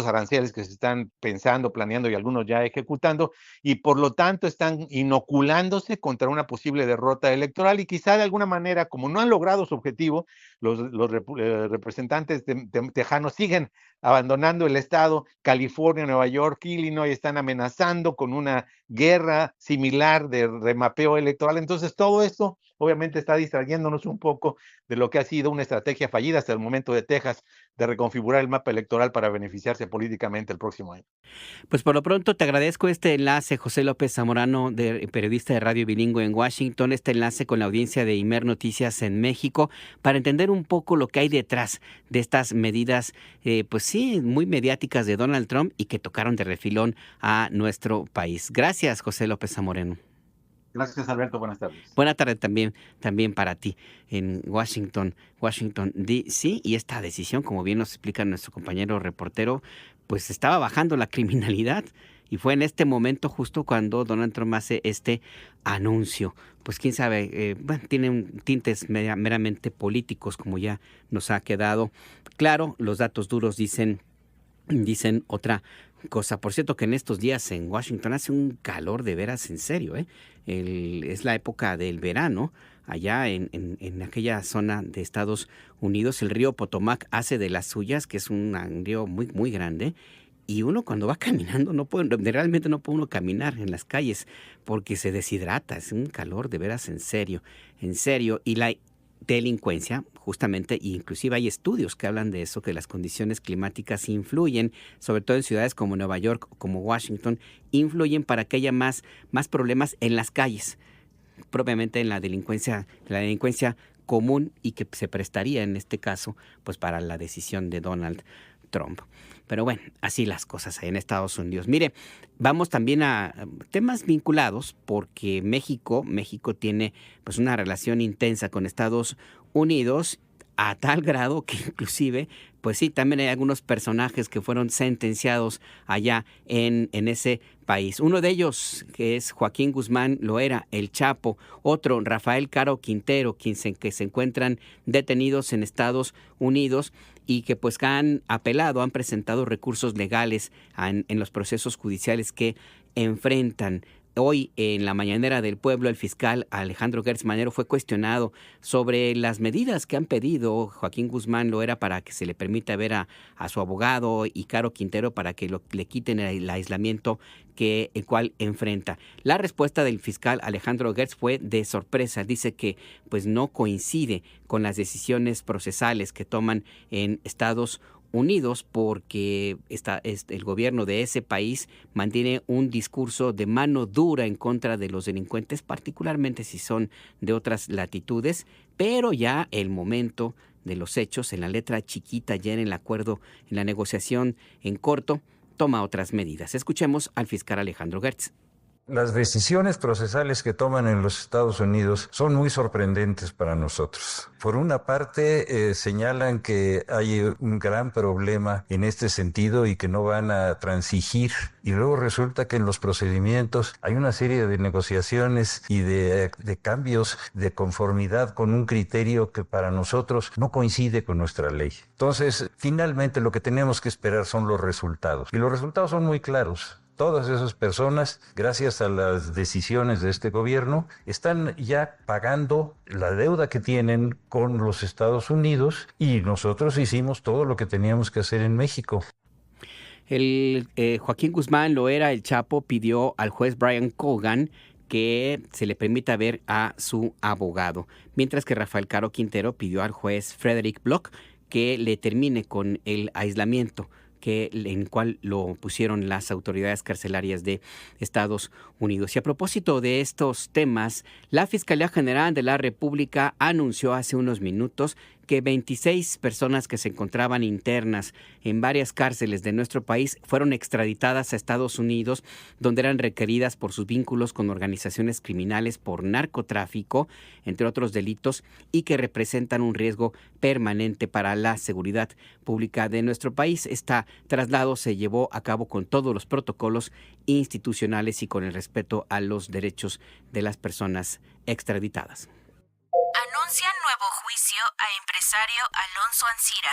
aranceles que se están pensando, planeando y algunos ya ejecutando, y por lo tanto están inoculándose contra una posible derrota electoral y quizá de alguna manera, como no han logrado su objetivo, los representantes tejanos siguen abandonando el estado. California, Nueva York, Illinois están amenazando con una guerra similar de remapeo electoral. Entonces todo esto obviamente está distrayéndonos un poco de lo que ha sido una estrategia fallida hasta el momento de Texas de reconfigurar el mapa electoral para beneficiarse políticamente el próximo año. Pues por lo pronto te agradezco este enlace, José López Zamorano, periodista de Radio Bilingüe en Washington, este enlace con la audiencia de Imer Noticias en México, para entender un poco lo que hay detrás de estas medidas, pues sí, muy mediáticas de Donald Trump y que tocaron de refilón a nuestro país. Gracias, José López Zamorano. Gracias, Alberto. Buenas tardes. Buenas tardes también para ti en Washington D.C. Y esta decisión, como bien nos explica nuestro compañero reportero, pues estaba bajando la criminalidad. Y fue en este momento justo cuando Donald Trump hace este anuncio. Pues quién sabe, tienen tintes meramente políticos, como ya nos ha quedado claro. Los datos duros dicen otra cosa. Por cierto que en estos días en Washington hace un calor de veras en serio, es la época del verano. Allá en aquella zona de Estados Unidos, el río Potomac hace de las suyas, que es un río muy, muy grande. Y uno cuando va caminando realmente no puede uno caminar en las calles porque se deshidrata. Es un calor de veras en serio. Y la delincuencia, justamente, inclusive hay estudios que hablan de eso, que las condiciones climáticas influyen, sobre todo en ciudades como Nueva York, como Washington, influyen para que haya más problemas en las calles, propiamente en la delincuencia común, y que se prestaría en este caso pues para la decisión de Donald Trump. Pero bueno, así las cosas ahí en Estados Unidos. Mire, vamos también a temas vinculados, porque México tiene pues una relación intensa con Estados Unidos, a tal grado que inclusive, pues sí, también hay algunos personajes que fueron sentenciados allá en ese país. Uno de ellos, que es Joaquín Guzmán Loera, el Chapo. Otro, Rafael Caro Quintero, que se encuentran detenidos en Estados Unidos y que pues han presentado recursos legales en los procesos judiciales que enfrentan. Hoy, en la mañanera del pueblo, el fiscal Alejandro Gertz Manero fue cuestionado sobre las medidas que han pedido Joaquín Guzmán Loera para que se le permita ver a su abogado y Caro Quintero para que le quiten el aislamiento el cual enfrenta. La respuesta del fiscal Alejandro Gertz fue de sorpresa. Dice que pues no coincide con las decisiones procesales que toman en Estados Unidos, porque el gobierno de ese país mantiene un discurso de mano dura en contra de los delincuentes, particularmente si son de otras latitudes, pero ya el momento de los hechos, en la letra chiquita, ya en el acuerdo, en la negociación en corto, toma otras medidas. Escuchemos al fiscal Alejandro Gertz. Las decisiones procesales que toman en los Estados Unidos son muy sorprendentes para nosotros. Por una parte, señalan que hay un gran problema en este sentido y que no van a transigir. Y luego resulta que en los procedimientos hay una serie de negociaciones y de cambios de conformidad con un criterio que para nosotros no coincide con nuestra ley. Entonces, finalmente lo que tenemos que esperar son los resultados. Y los resultados son muy claros. Todas esas personas, gracias a las decisiones de este gobierno, están ya pagando la deuda que tienen con los Estados Unidos, y nosotros hicimos todo lo que teníamos que hacer en México. Joaquín Guzmán Loera, el Chapo, pidió al juez Brian Cogan que se le permita ver a su abogado, mientras que Rafael Caro Quintero pidió al juez Frederick Bloch que le termine con el aislamiento en cual lo pusieron las autoridades carcelarias de Estados Unidos. Y a propósito de estos temas, la Fiscalía General de la República anunció hace unos minutos que 26 personas que se encontraban internas en varias cárceles de nuestro país fueron extraditadas a Estados Unidos, donde eran requeridas por sus vínculos con organizaciones criminales por narcotráfico, entre otros delitos, y que representan un riesgo permanente para la seguridad pública de nuestro país. Este traslado se llevó a cabo con todos los protocolos institucionales y con el respeto a los derechos de las personas extraditadas. Anuncia nuevo juicio a empresario Alonso Ancira.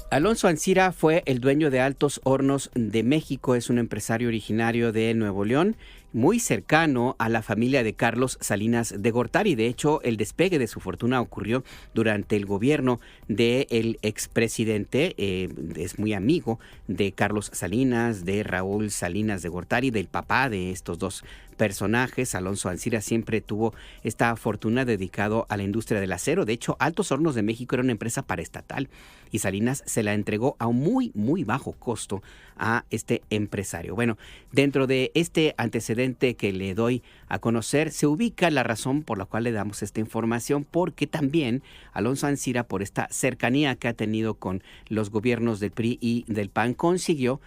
Alonso Ancira fue el dueño de Altos Hornos de México, es un empresario originario de Nuevo León, muy cercano a la familia de Carlos Salinas de Gortari. De hecho, el despegue de su fortuna ocurrió durante el gobierno del expresidente. Es muy amigo de Carlos Salinas, de Raúl Salinas de Gortari, del papá de estos dos personajes. Alonso Ancira siempre tuvo esta fortuna dedicado a la industria del acero. De hecho, Altos Hornos de México era una empresa paraestatal y Salinas se la entregó a un muy bajo costo a este empresario. Bueno, dentro de este antecedente que le doy a conocer, se ubica la razón por la cual le damos esta información, porque también Alonso Ancira, por esta cercanía que ha tenido con los gobiernos del PRI y del PAN, consiguió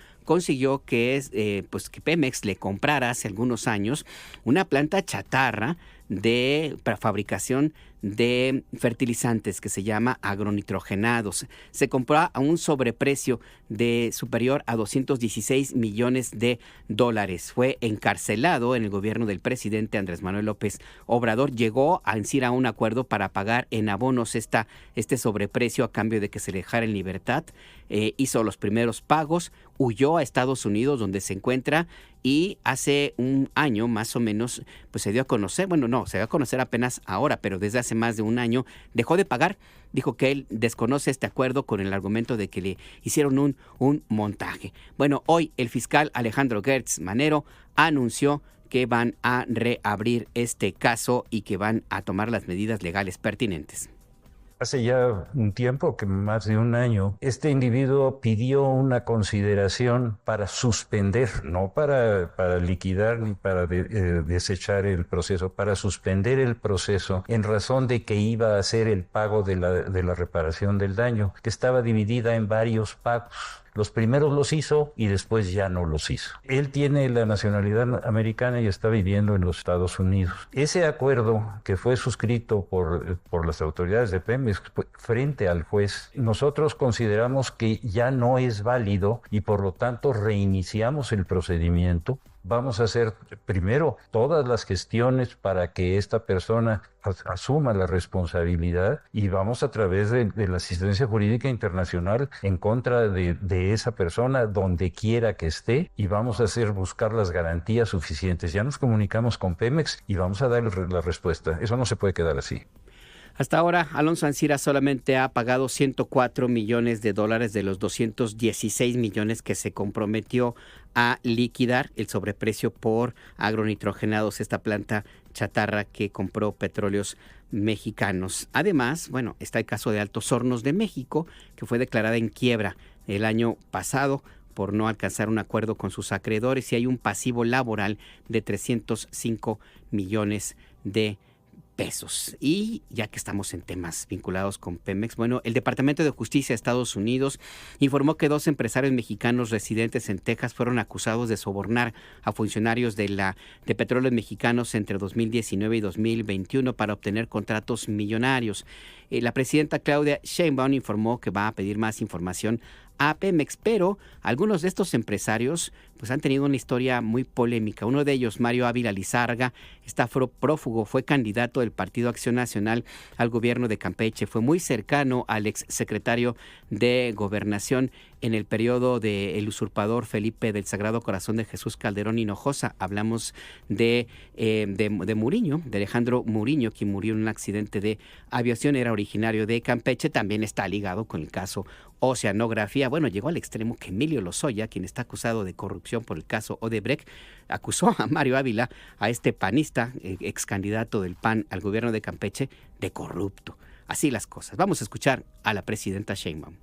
que Pemex le comprara hace algunos años una planta chatarra para fabricación de fertilizantes que se llama agronitrogenados. Se compró a un sobreprecio superior a $216 millones. Fue encarcelado en el gobierno del presidente Andrés Manuel López Obrador. Llegó a Ancira a un acuerdo para pagar en abonos este sobreprecio a cambio de que se le dejara en libertad. Hizo los primeros pagos, huyó a Estados Unidos, donde se encuentra, y hace un año más o menos pues se dio a conocer, se dio a conocer apenas ahora, pero desde hace más de un año dejó de pagar. Dijo que él desconoce este acuerdo con el argumento de que le hicieron un montaje. Bueno, hoy el fiscal Alejandro Gertz Manero anunció que van a reabrir este caso y que van a tomar las medidas legales pertinentes. Hace ya un tiempo, que más de un año, este individuo pidió una consideración para suspender, no para liquidar ni para desechar el proceso, para suspender el proceso en razón de que iba a hacer el pago de la reparación del daño, que estaba dividida en varios pagos. Los primeros los hizo y después ya no los hizo. Él tiene la nacionalidad americana y está viviendo en los Estados Unidos. Ese acuerdo que fue suscrito por las autoridades de Pemex frente al juez, nosotros consideramos que ya no es válido y por lo tanto reiniciamos el procedimiento. Vamos a hacer primero todas las gestiones para que esta persona asuma la responsabilidad y vamos a través de la asistencia jurídica internacional en contra de esa persona donde quiera que esté y vamos a buscar las garantías suficientes. Ya nos comunicamos con Pemex y vamos a darle la respuesta. Eso no se puede quedar así. Hasta ahora, Alonso Ancira solamente ha pagado $104 millones de los 216 millones que se comprometió a liquidar el sobreprecio por agronitrogenados, esta planta chatarra que compró Petróleos Mexicanos. Además, está el caso de Altos Hornos de México, que fue declarada en quiebra el año pasado por no alcanzar un acuerdo con sus acreedores, y hay un pasivo laboral de 305 millones de pesos. Y ya que estamos en temas vinculados con Pemex, el Departamento de Justicia de Estados Unidos informó que 2 empresarios mexicanos residentes en Texas fueron acusados de sobornar a funcionarios de Petróleos Mexicanos entre 2019 y 2021 para obtener contratos millonarios. La presidenta Claudia Sheinbaum informó que va a pedir más información a Pemex, pero algunos de estos empresarios han tenido una historia muy polémica. Uno de ellos, Mario Ávila Lizárraga, está prófugo, fue candidato del Partido Acción Nacional al gobierno de Campeche, fue muy cercano al exsecretario de Gobernación en el periodo del usurpador Felipe del Sagrado Corazón de Jesús Calderón Hinojosa. Hablamos de Muriño, de Alejandro Muriño, quien murió en un accidente de aviación, era originario de Campeche, también está ligado con el caso Oceanografía. Llegó al extremo que Emilio Lozoya, quien está acusado de corrupción por el caso Odebrecht, acusó a Mario Ávila, a este panista, ex candidato del PAN al gobierno de Campeche, de corrupto. así las cosas. Vamos a escuchar a la presidenta Sheinbaum.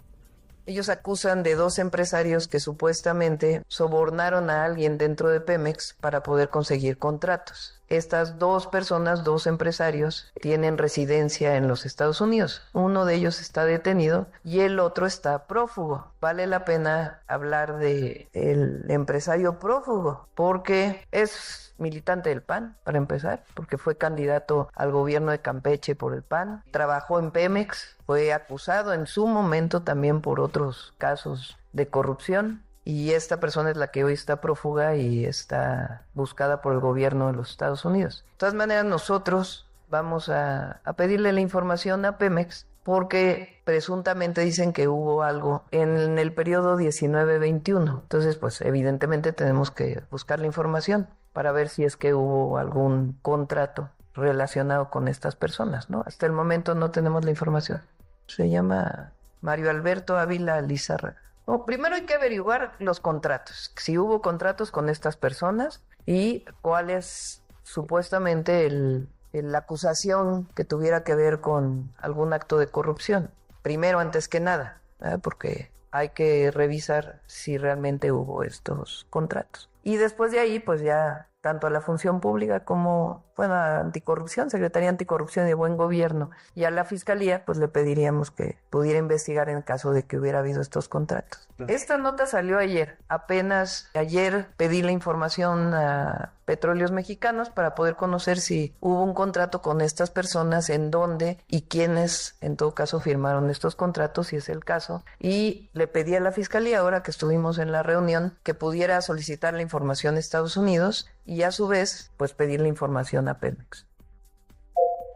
Ellos acusan de 2 empresarios que supuestamente sobornaron a alguien dentro de Pemex para poder conseguir contratos. Estas 2 personas, 2 empresarios, tienen residencia en los Estados Unidos. Uno de ellos está detenido y el otro está prófugo. Vale la pena hablar de el empresario prófugo porque es militante del PAN, para empezar, porque fue candidato al gobierno de Campeche por el PAN, trabajó en Pemex, fue acusado en su momento también por otros casos de corrupción. Y esta persona es la que hoy está prófuga y está buscada por el gobierno de los Estados Unidos. De todas maneras, nosotros vamos a pedirle la información a Pemex porque presuntamente dicen que hubo algo en el periodo 19-21. Entonces, pues evidentemente tenemos que buscar la información para ver si es que hubo algún contrato relacionado con estas personas, ¿no? Hasta el momento no tenemos la información. Se llama Mario Alberto Ávila Lizárraga. No, primero hay que averiguar los contratos, si hubo contratos con estas personas y cuál es supuestamente la acusación que tuviera que ver con algún acto de corrupción. Primero, antes que nada, porque hay que revisar si realmente hubo estos contratos. Y después de ahí, pues ya tanto a la función pública como a Anticorrupción, Secretaría Anticorrupción y de Buen Gobierno, y a la Fiscalía, pues le pediríamos que pudiera investigar en caso de que hubiera habido estos contratos. Esta nota salió ayer. Apenas ayer pedí la información a Petróleos Mexicanos para poder conocer si hubo un contrato con estas personas, en dónde y quiénes en todo caso firmaron estos contratos, si es el caso. Y le pedí a la Fiscalía, ahora que estuvimos en la reunión, que pudiera solicitar la información a Estados Unidos y a su vez, pues pedir la información a Pemex.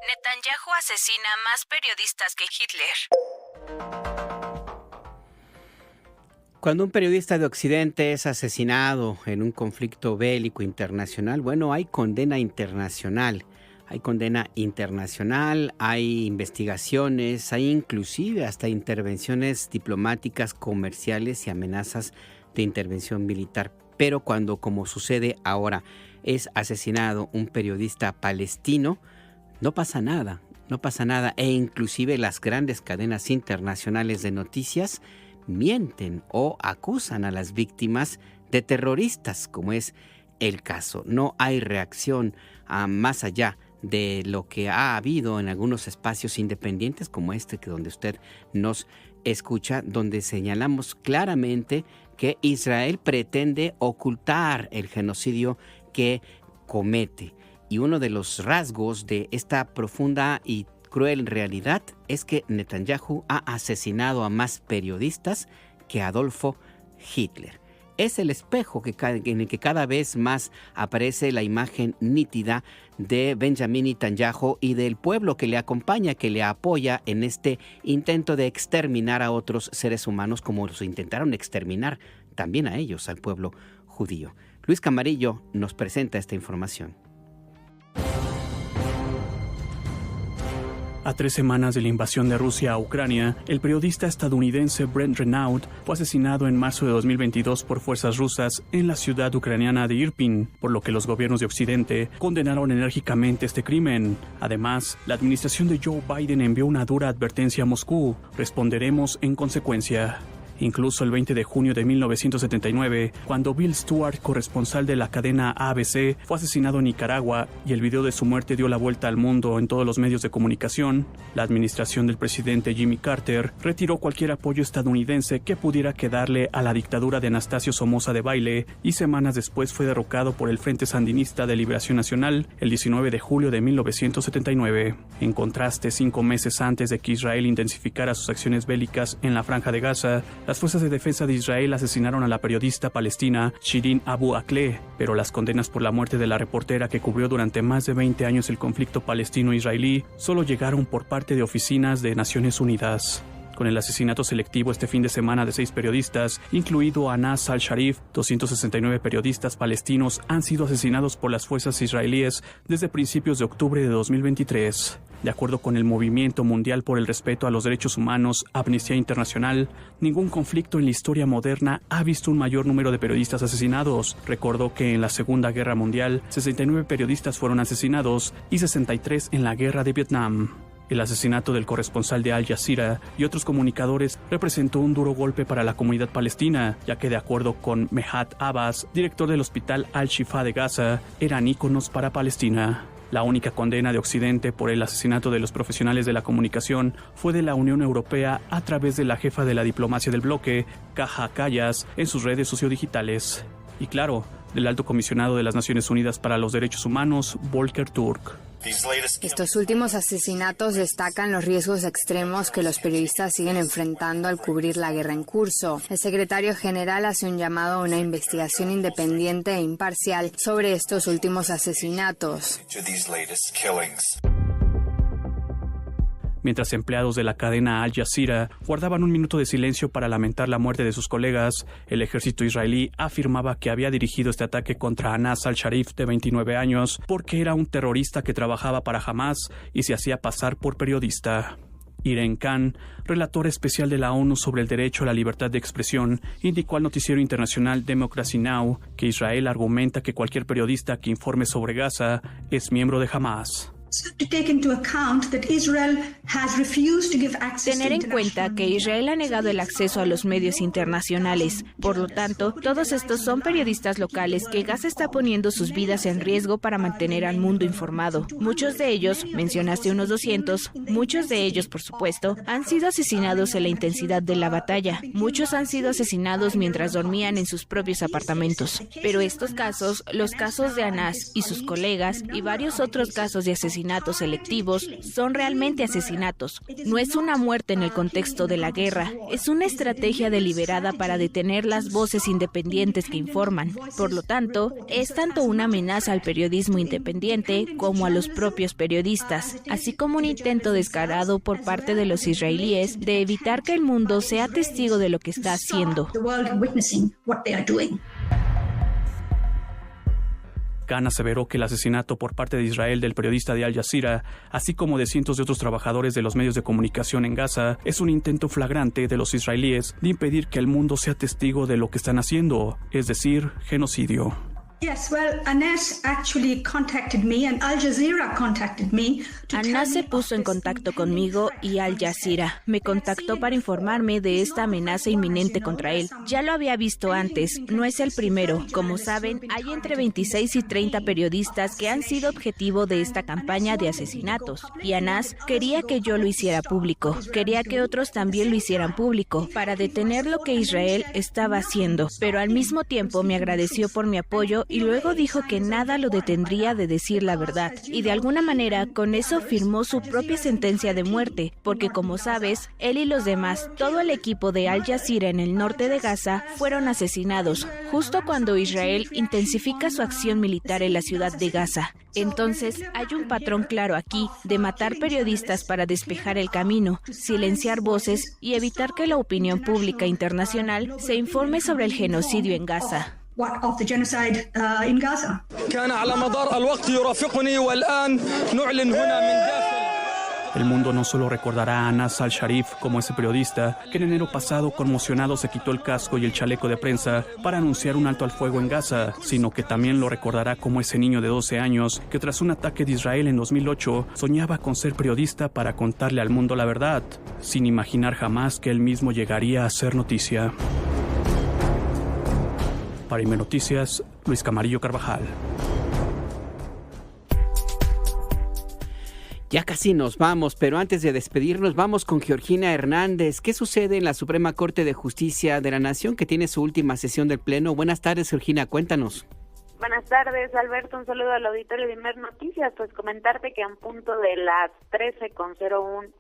Netanyahu asesina más periodistas que Hitler. Cuando un periodista de Occidente es asesinado en un conflicto bélico internacional, hay condena internacional. Hay investigaciones, hay inclusive hasta intervenciones diplomáticas, comerciales y amenazas de intervención militar. Pero cuando, como sucede ahora, es asesinado un periodista palestino, no pasa nada. E inclusive las grandes cadenas internacionales de noticias mienten o acusan a las víctimas de terroristas, como es el caso. No hay reacción más allá de lo que ha habido en algunos espacios independientes como donde usted nos escucha, donde señalamos claramente que Israel pretende ocultar el genocidio que comete. Y uno de los rasgos de esta profunda y cruel realidad es que Netanyahu ha asesinado a más periodistas que Adolfo Hitler. Es el espejo en el que cada vez más aparece la imagen nítida de Benjamin Netanyahu y del pueblo que le acompaña, que le apoya en este intento de exterminar a otros seres humanos, como los intentaron exterminar también a ellos, al pueblo judío. Luis Camarillo nos presenta esta información. A 3 semanas de la invasión de Rusia a Ucrania, el periodista estadounidense Brent Renaud fue asesinado en marzo de 2022 por fuerzas rusas en la ciudad ucraniana de Irpin, por lo que los gobiernos de Occidente condenaron enérgicamente este crimen. Además, la administración de Joe Biden envió una dura advertencia a Moscú: responderemos en consecuencia. Incluso el 20 de junio de 1979, cuando Bill Stewart, corresponsal de la cadena ABC, fue asesinado en Nicaragua y el video de su muerte dio la vuelta al mundo en todos los medios de comunicación, la administración del presidente Jimmy Carter retiró cualquier apoyo estadounidense que pudiera quedarle a la dictadura de Anastasio Somoza Debayle y semanas después fue derrocado por el Frente Sandinista de Liberación Nacional el 19 de julio de 1979. En contraste, 5 meses antes de que Israel intensificara sus acciones bélicas en la Franja de Gaza, las fuerzas de defensa de Israel asesinaron a la periodista palestina Shirin Abu Akleh, pero las condenas por la muerte de la reportera que cubrió durante más de 20 años el conflicto palestino-israelí solo llegaron por parte de oficinas de Naciones Unidas. Con el asesinato selectivo este fin de semana de 6 periodistas, incluido Anas al-Sharif, 269 periodistas palestinos han sido asesinados por las fuerzas israelíes desde principios de octubre de 2023. De acuerdo con el Movimiento Mundial por el Respeto a los Derechos Humanos, Amnistía Internacional, ningún conflicto en la historia moderna ha visto un mayor número de periodistas asesinados. Recordó que en la Segunda Guerra Mundial, 69 periodistas fueron asesinados y 63 en la Guerra de Vietnam. El asesinato del corresponsal de Al Jazeera y otros comunicadores representó un duro golpe para la comunidad palestina, ya que de acuerdo con Mehat Abbas, director del hospital Al-Shifa de Gaza, eran íconos para Palestina. La única condena de Occidente por el asesinato de los profesionales de la comunicación fue de la Unión Europea a través de la jefa de la diplomacia del bloque, Kaja Kallas, en sus redes sociodigitales. Y claro, del alto comisionado de las Naciones Unidas para los Derechos Humanos, Volker Turk. Estos últimos asesinatos destacan los riesgos extremos que los periodistas siguen enfrentando al cubrir la guerra en curso. El secretario general hace un llamado a una investigación independiente e imparcial sobre estos últimos asesinatos. Mientras empleados de la cadena Al Jazeera guardaban un minuto de silencio para lamentar la muerte de sus colegas, el ejército israelí afirmaba que había dirigido este ataque contra Anas al-Sharif, de 29 años, porque era un terrorista que trabajaba para Hamas y se hacía pasar por periodista. Irene Khan, relatora especial de la ONU sobre el derecho a la libertad de expresión, indicó al noticiero internacional Democracy Now! Que Israel argumenta que cualquier periodista que informe sobre Gaza es miembro de Hamas. Tener en cuenta que Israel ha negado el acceso a los medios internacionales. Por lo tanto, todos estos son periodistas locales que Gaza está poniendo sus vidas en riesgo para mantener al mundo informado. Muchos de ellos, mencionaste unos 200, muchos de ellos, por supuesto, han sido asesinados en la intensidad de la batalla. Muchos han sido asesinados mientras dormían en sus propios apartamentos. Pero estos casos, los casos de Anas y sus colegas y varios otros casos de asesinatos selectivos son realmente asesinatos. No es una muerte en el contexto de la guerra, es una estrategia deliberada para detener las voces independientes que informan. Por lo tanto, es tanto una amenaza al periodismo independiente como a los propios periodistas, así como un intento descarado por parte de los israelíes de evitar que el mundo sea testigo de lo que está haciendo. Khan aseveró que el asesinato por parte de Israel del periodista de Al Jazeera, así como de cientos de otros trabajadores de los medios de comunicación en Gaza, es un intento flagrante de los israelíes de impedir que el mundo sea testigo de lo que están haciendo, es decir, genocidio. Anas se puso en contacto conmigo y Al Jazeera me contactó para informarme de esta amenaza inminente contra él. Ya lo había visto antes, no es el primero. Como saben, hay entre 26 y 30 periodistas que han sido objetivo de esta campaña de asesinatos. Y Anas quería que yo lo hiciera público, quería que otros también lo hicieran público, para detener lo que Israel estaba haciendo. Pero al mismo tiempo me agradeció por mi apoyo y luego dijo que nada lo detendría de decir la verdad. Y de alguna manera, con eso firmó su propia sentencia de muerte, porque como sabes, él y los demás, todo el equipo de Al Jazeera en el norte de Gaza, fueron asesinados, justo cuando Israel intensifica su acción militar en la ciudad de Gaza. Entonces, hay un patrón claro aquí de matar periodistas para despejar el camino, silenciar voces y evitar que la opinión pública internacional se informe sobre el genocidio en Gaza. of the genocide in Gaza. El mundo no solo recordará a Anas al-Sharif como ese periodista que en enero pasado conmocionado se quitó el casco y el chaleco de prensa para anunciar un alto al fuego en Gaza, sino que también lo recordará como ese niño de 12 años que tras un ataque de Israel en 2008 soñaba con ser periodista para contarle al mundo la verdad, sin imaginar jamás que él mismo llegaría a ser noticia. Para IME Noticias, Luis Camarillo Carvajal. Ya casi nos vamos, pero antes de despedirnos vamos con Georgina Hernández. ¿Qué sucede en la Suprema Corte de Justicia de la Nación, que tiene su última sesión del Pleno? Buenas tardes, Georgina, cuéntanos. Buenas tardes, Alberto. Un saludo al auditorio de IME Noticias. Pues comentarte que a un punto de las 13:01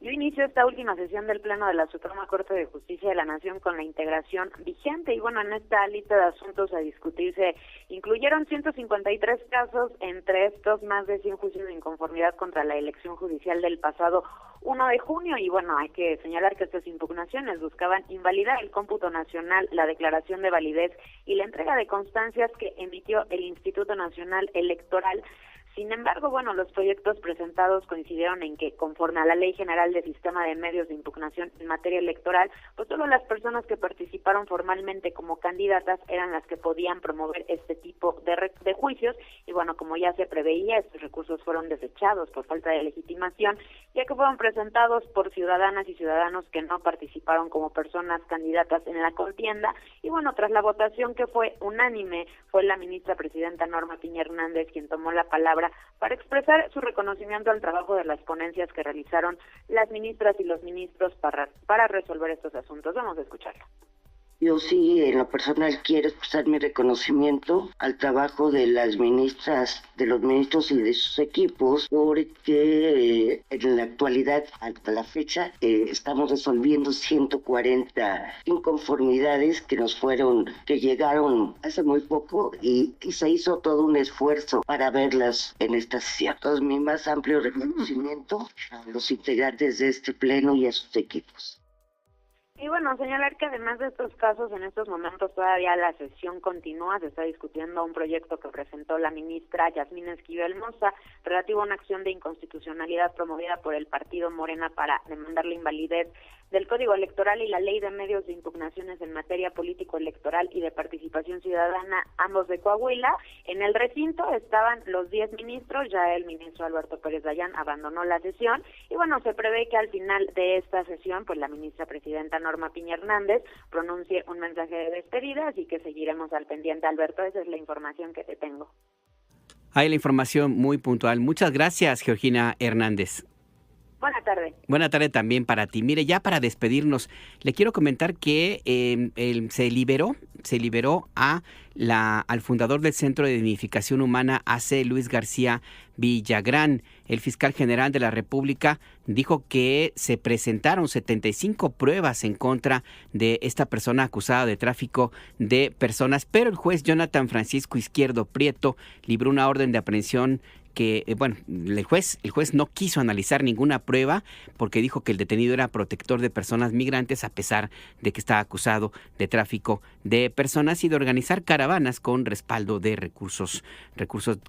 dio inicio esta última sesión del Pleno de la Suprema Corte de Justicia de la Nación con la integración vigente. Y bueno, en esta lista de asuntos a discutirse incluyeron 153 casos, entre estos más de 100 juicios de inconformidad contra la elección judicial del pasado 1 de junio. Y bueno, hay que señalar que estas impugnaciones buscaban invalidar el cómputo nacional, la declaración de validez y la entrega de constancias que emitió el Instituto Nacional Electoral, Sin embargo, bueno, los proyectos presentados coincidieron en que, conforme a la Ley General del Sistema de Medios de Impugnación en materia electoral, pues solo las personas que participaron formalmente como candidatas eran las que podían promover este tipo de juicios, y bueno, como ya se preveía, estos recursos fueron desechados por falta de legitimación, ya que fueron presentados por ciudadanas y ciudadanos que no participaron como personas candidatas en la contienda, y bueno, tras la votación que fue unánime, fue la ministra presidenta Norma Piña Hernández quien tomó la palabra para expresar su reconocimiento al trabajo de las ponencias que realizaron las ministras y los ministros para resolver estos asuntos. Vamos a escucharlo. Yo sí, en lo personal, quiero expresar mi reconocimiento al trabajo de las ministras, de los ministros y de sus equipos, porque en la actualidad, hasta la fecha, estamos resolviendo 140 inconformidades que llegaron hace muy poco y se hizo todo un esfuerzo para verlas en esta sesión. Entonces, mi más amplio reconocimiento a los integrantes de este pleno y a sus equipos. Y bueno, señalar que además de estos casos, en estos momentos todavía la sesión continúa, se está discutiendo un proyecto que presentó la ministra Yasmín Esquivel Moza, relativo a una acción de inconstitucionalidad promovida por el partido Morena para demandar la invalidez del Código Electoral y la Ley de Medios de Impugnaciones en materia político-electoral y de participación ciudadana, ambos de Coahuila. En el recinto estaban los 10 ministros, ya el ministro Alberto Pérez Dayán abandonó la sesión, y bueno, se prevé que al final de esta sesión, pues la ministra presidenta Norma Piña Hernández pronuncie un mensaje de despedida, así que seguiremos al pendiente, Alberto. Esa es la información que te tengo. Hay la información muy puntual. Muchas gracias, Georgina Hernández. Buenas tardes. Buena tarde también para ti. Mire, ya para despedirnos, le quiero comentar que se liberó al fundador del Centro de Dignificación Humana, AC Luis García Villagrán. El fiscal general de la República dijo que se presentaron 75 pruebas en contra de esta persona acusada de tráfico de personas, pero el juez Jonathan Francisco Izquierdo Prieto libró una orden de aprehensión que, el juez no quiso analizar ninguna prueba porque dijo que el detenido era protector de personas migrantes, a pesar de que está acusado de tráfico de personas y de organizar caravanas con respaldo de recursos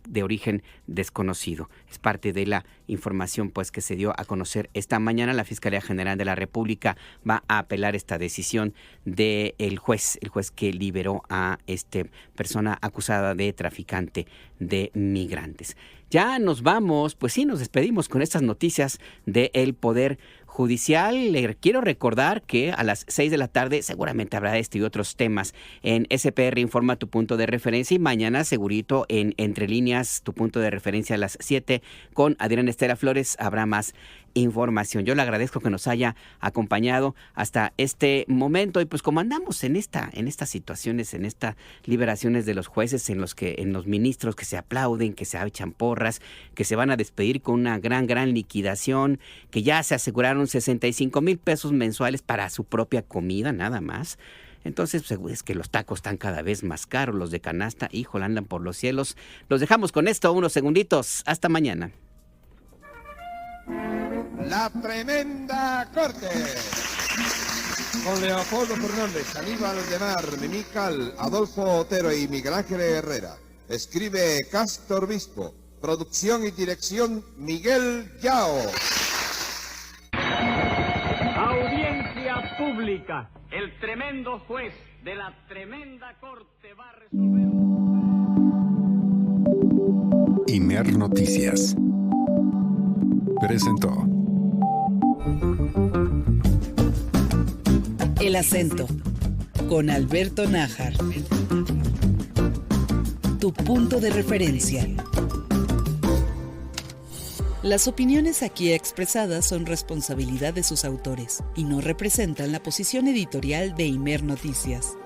de origen desconocido. Es parte de la información pues que se dio a conocer esta mañana. La Fiscalía General de la República va a apelar esta decisión del juez, el juez que liberó a esta persona acusada de traficante de migrantes. Ya nos vamos, pues sí, nos despedimos con estas noticias del Poder Judicial. Le quiero recordar que a las 6 de la tarde seguramente habrá este y otros temas en SPR Informa, tu punto de referencia, y mañana segurito en Entre Líneas, tu punto de referencia, a las 7 con Adriana Estela Flores habrá más información. Yo le agradezco que nos haya acompañado hasta este momento, y pues como andamos en estas situaciones, en estas liberaciones de los jueces, en los ministros que se aplauden, que se echan porras, que se van a despedir con una gran liquidación, que ya se aseguraron 65,000 pesos mensuales para su propia comida, nada más. Entonces, pues, es que los tacos están cada vez más caros, los de canasta, híjole, andan por los cielos. Los dejamos con esto, unos segunditos. Hasta mañana. La Tremenda Corte. Con Leopoldo Fernández, Aníbal de Mar, Mimical, Adolfo Otero y Miguel Ángel Herrera. Escribe Castor Bispo. Producción y dirección Miguel Yao. Audiencia pública. El tremendo juez de la Tremenda Corte va a resolver. Imer Noticias presentó El Acento con Alberto Nájar. Tu punto de referencia. Las opiniones aquí expresadas son responsabilidad de sus autores y no representan la posición editorial de Imer Noticias.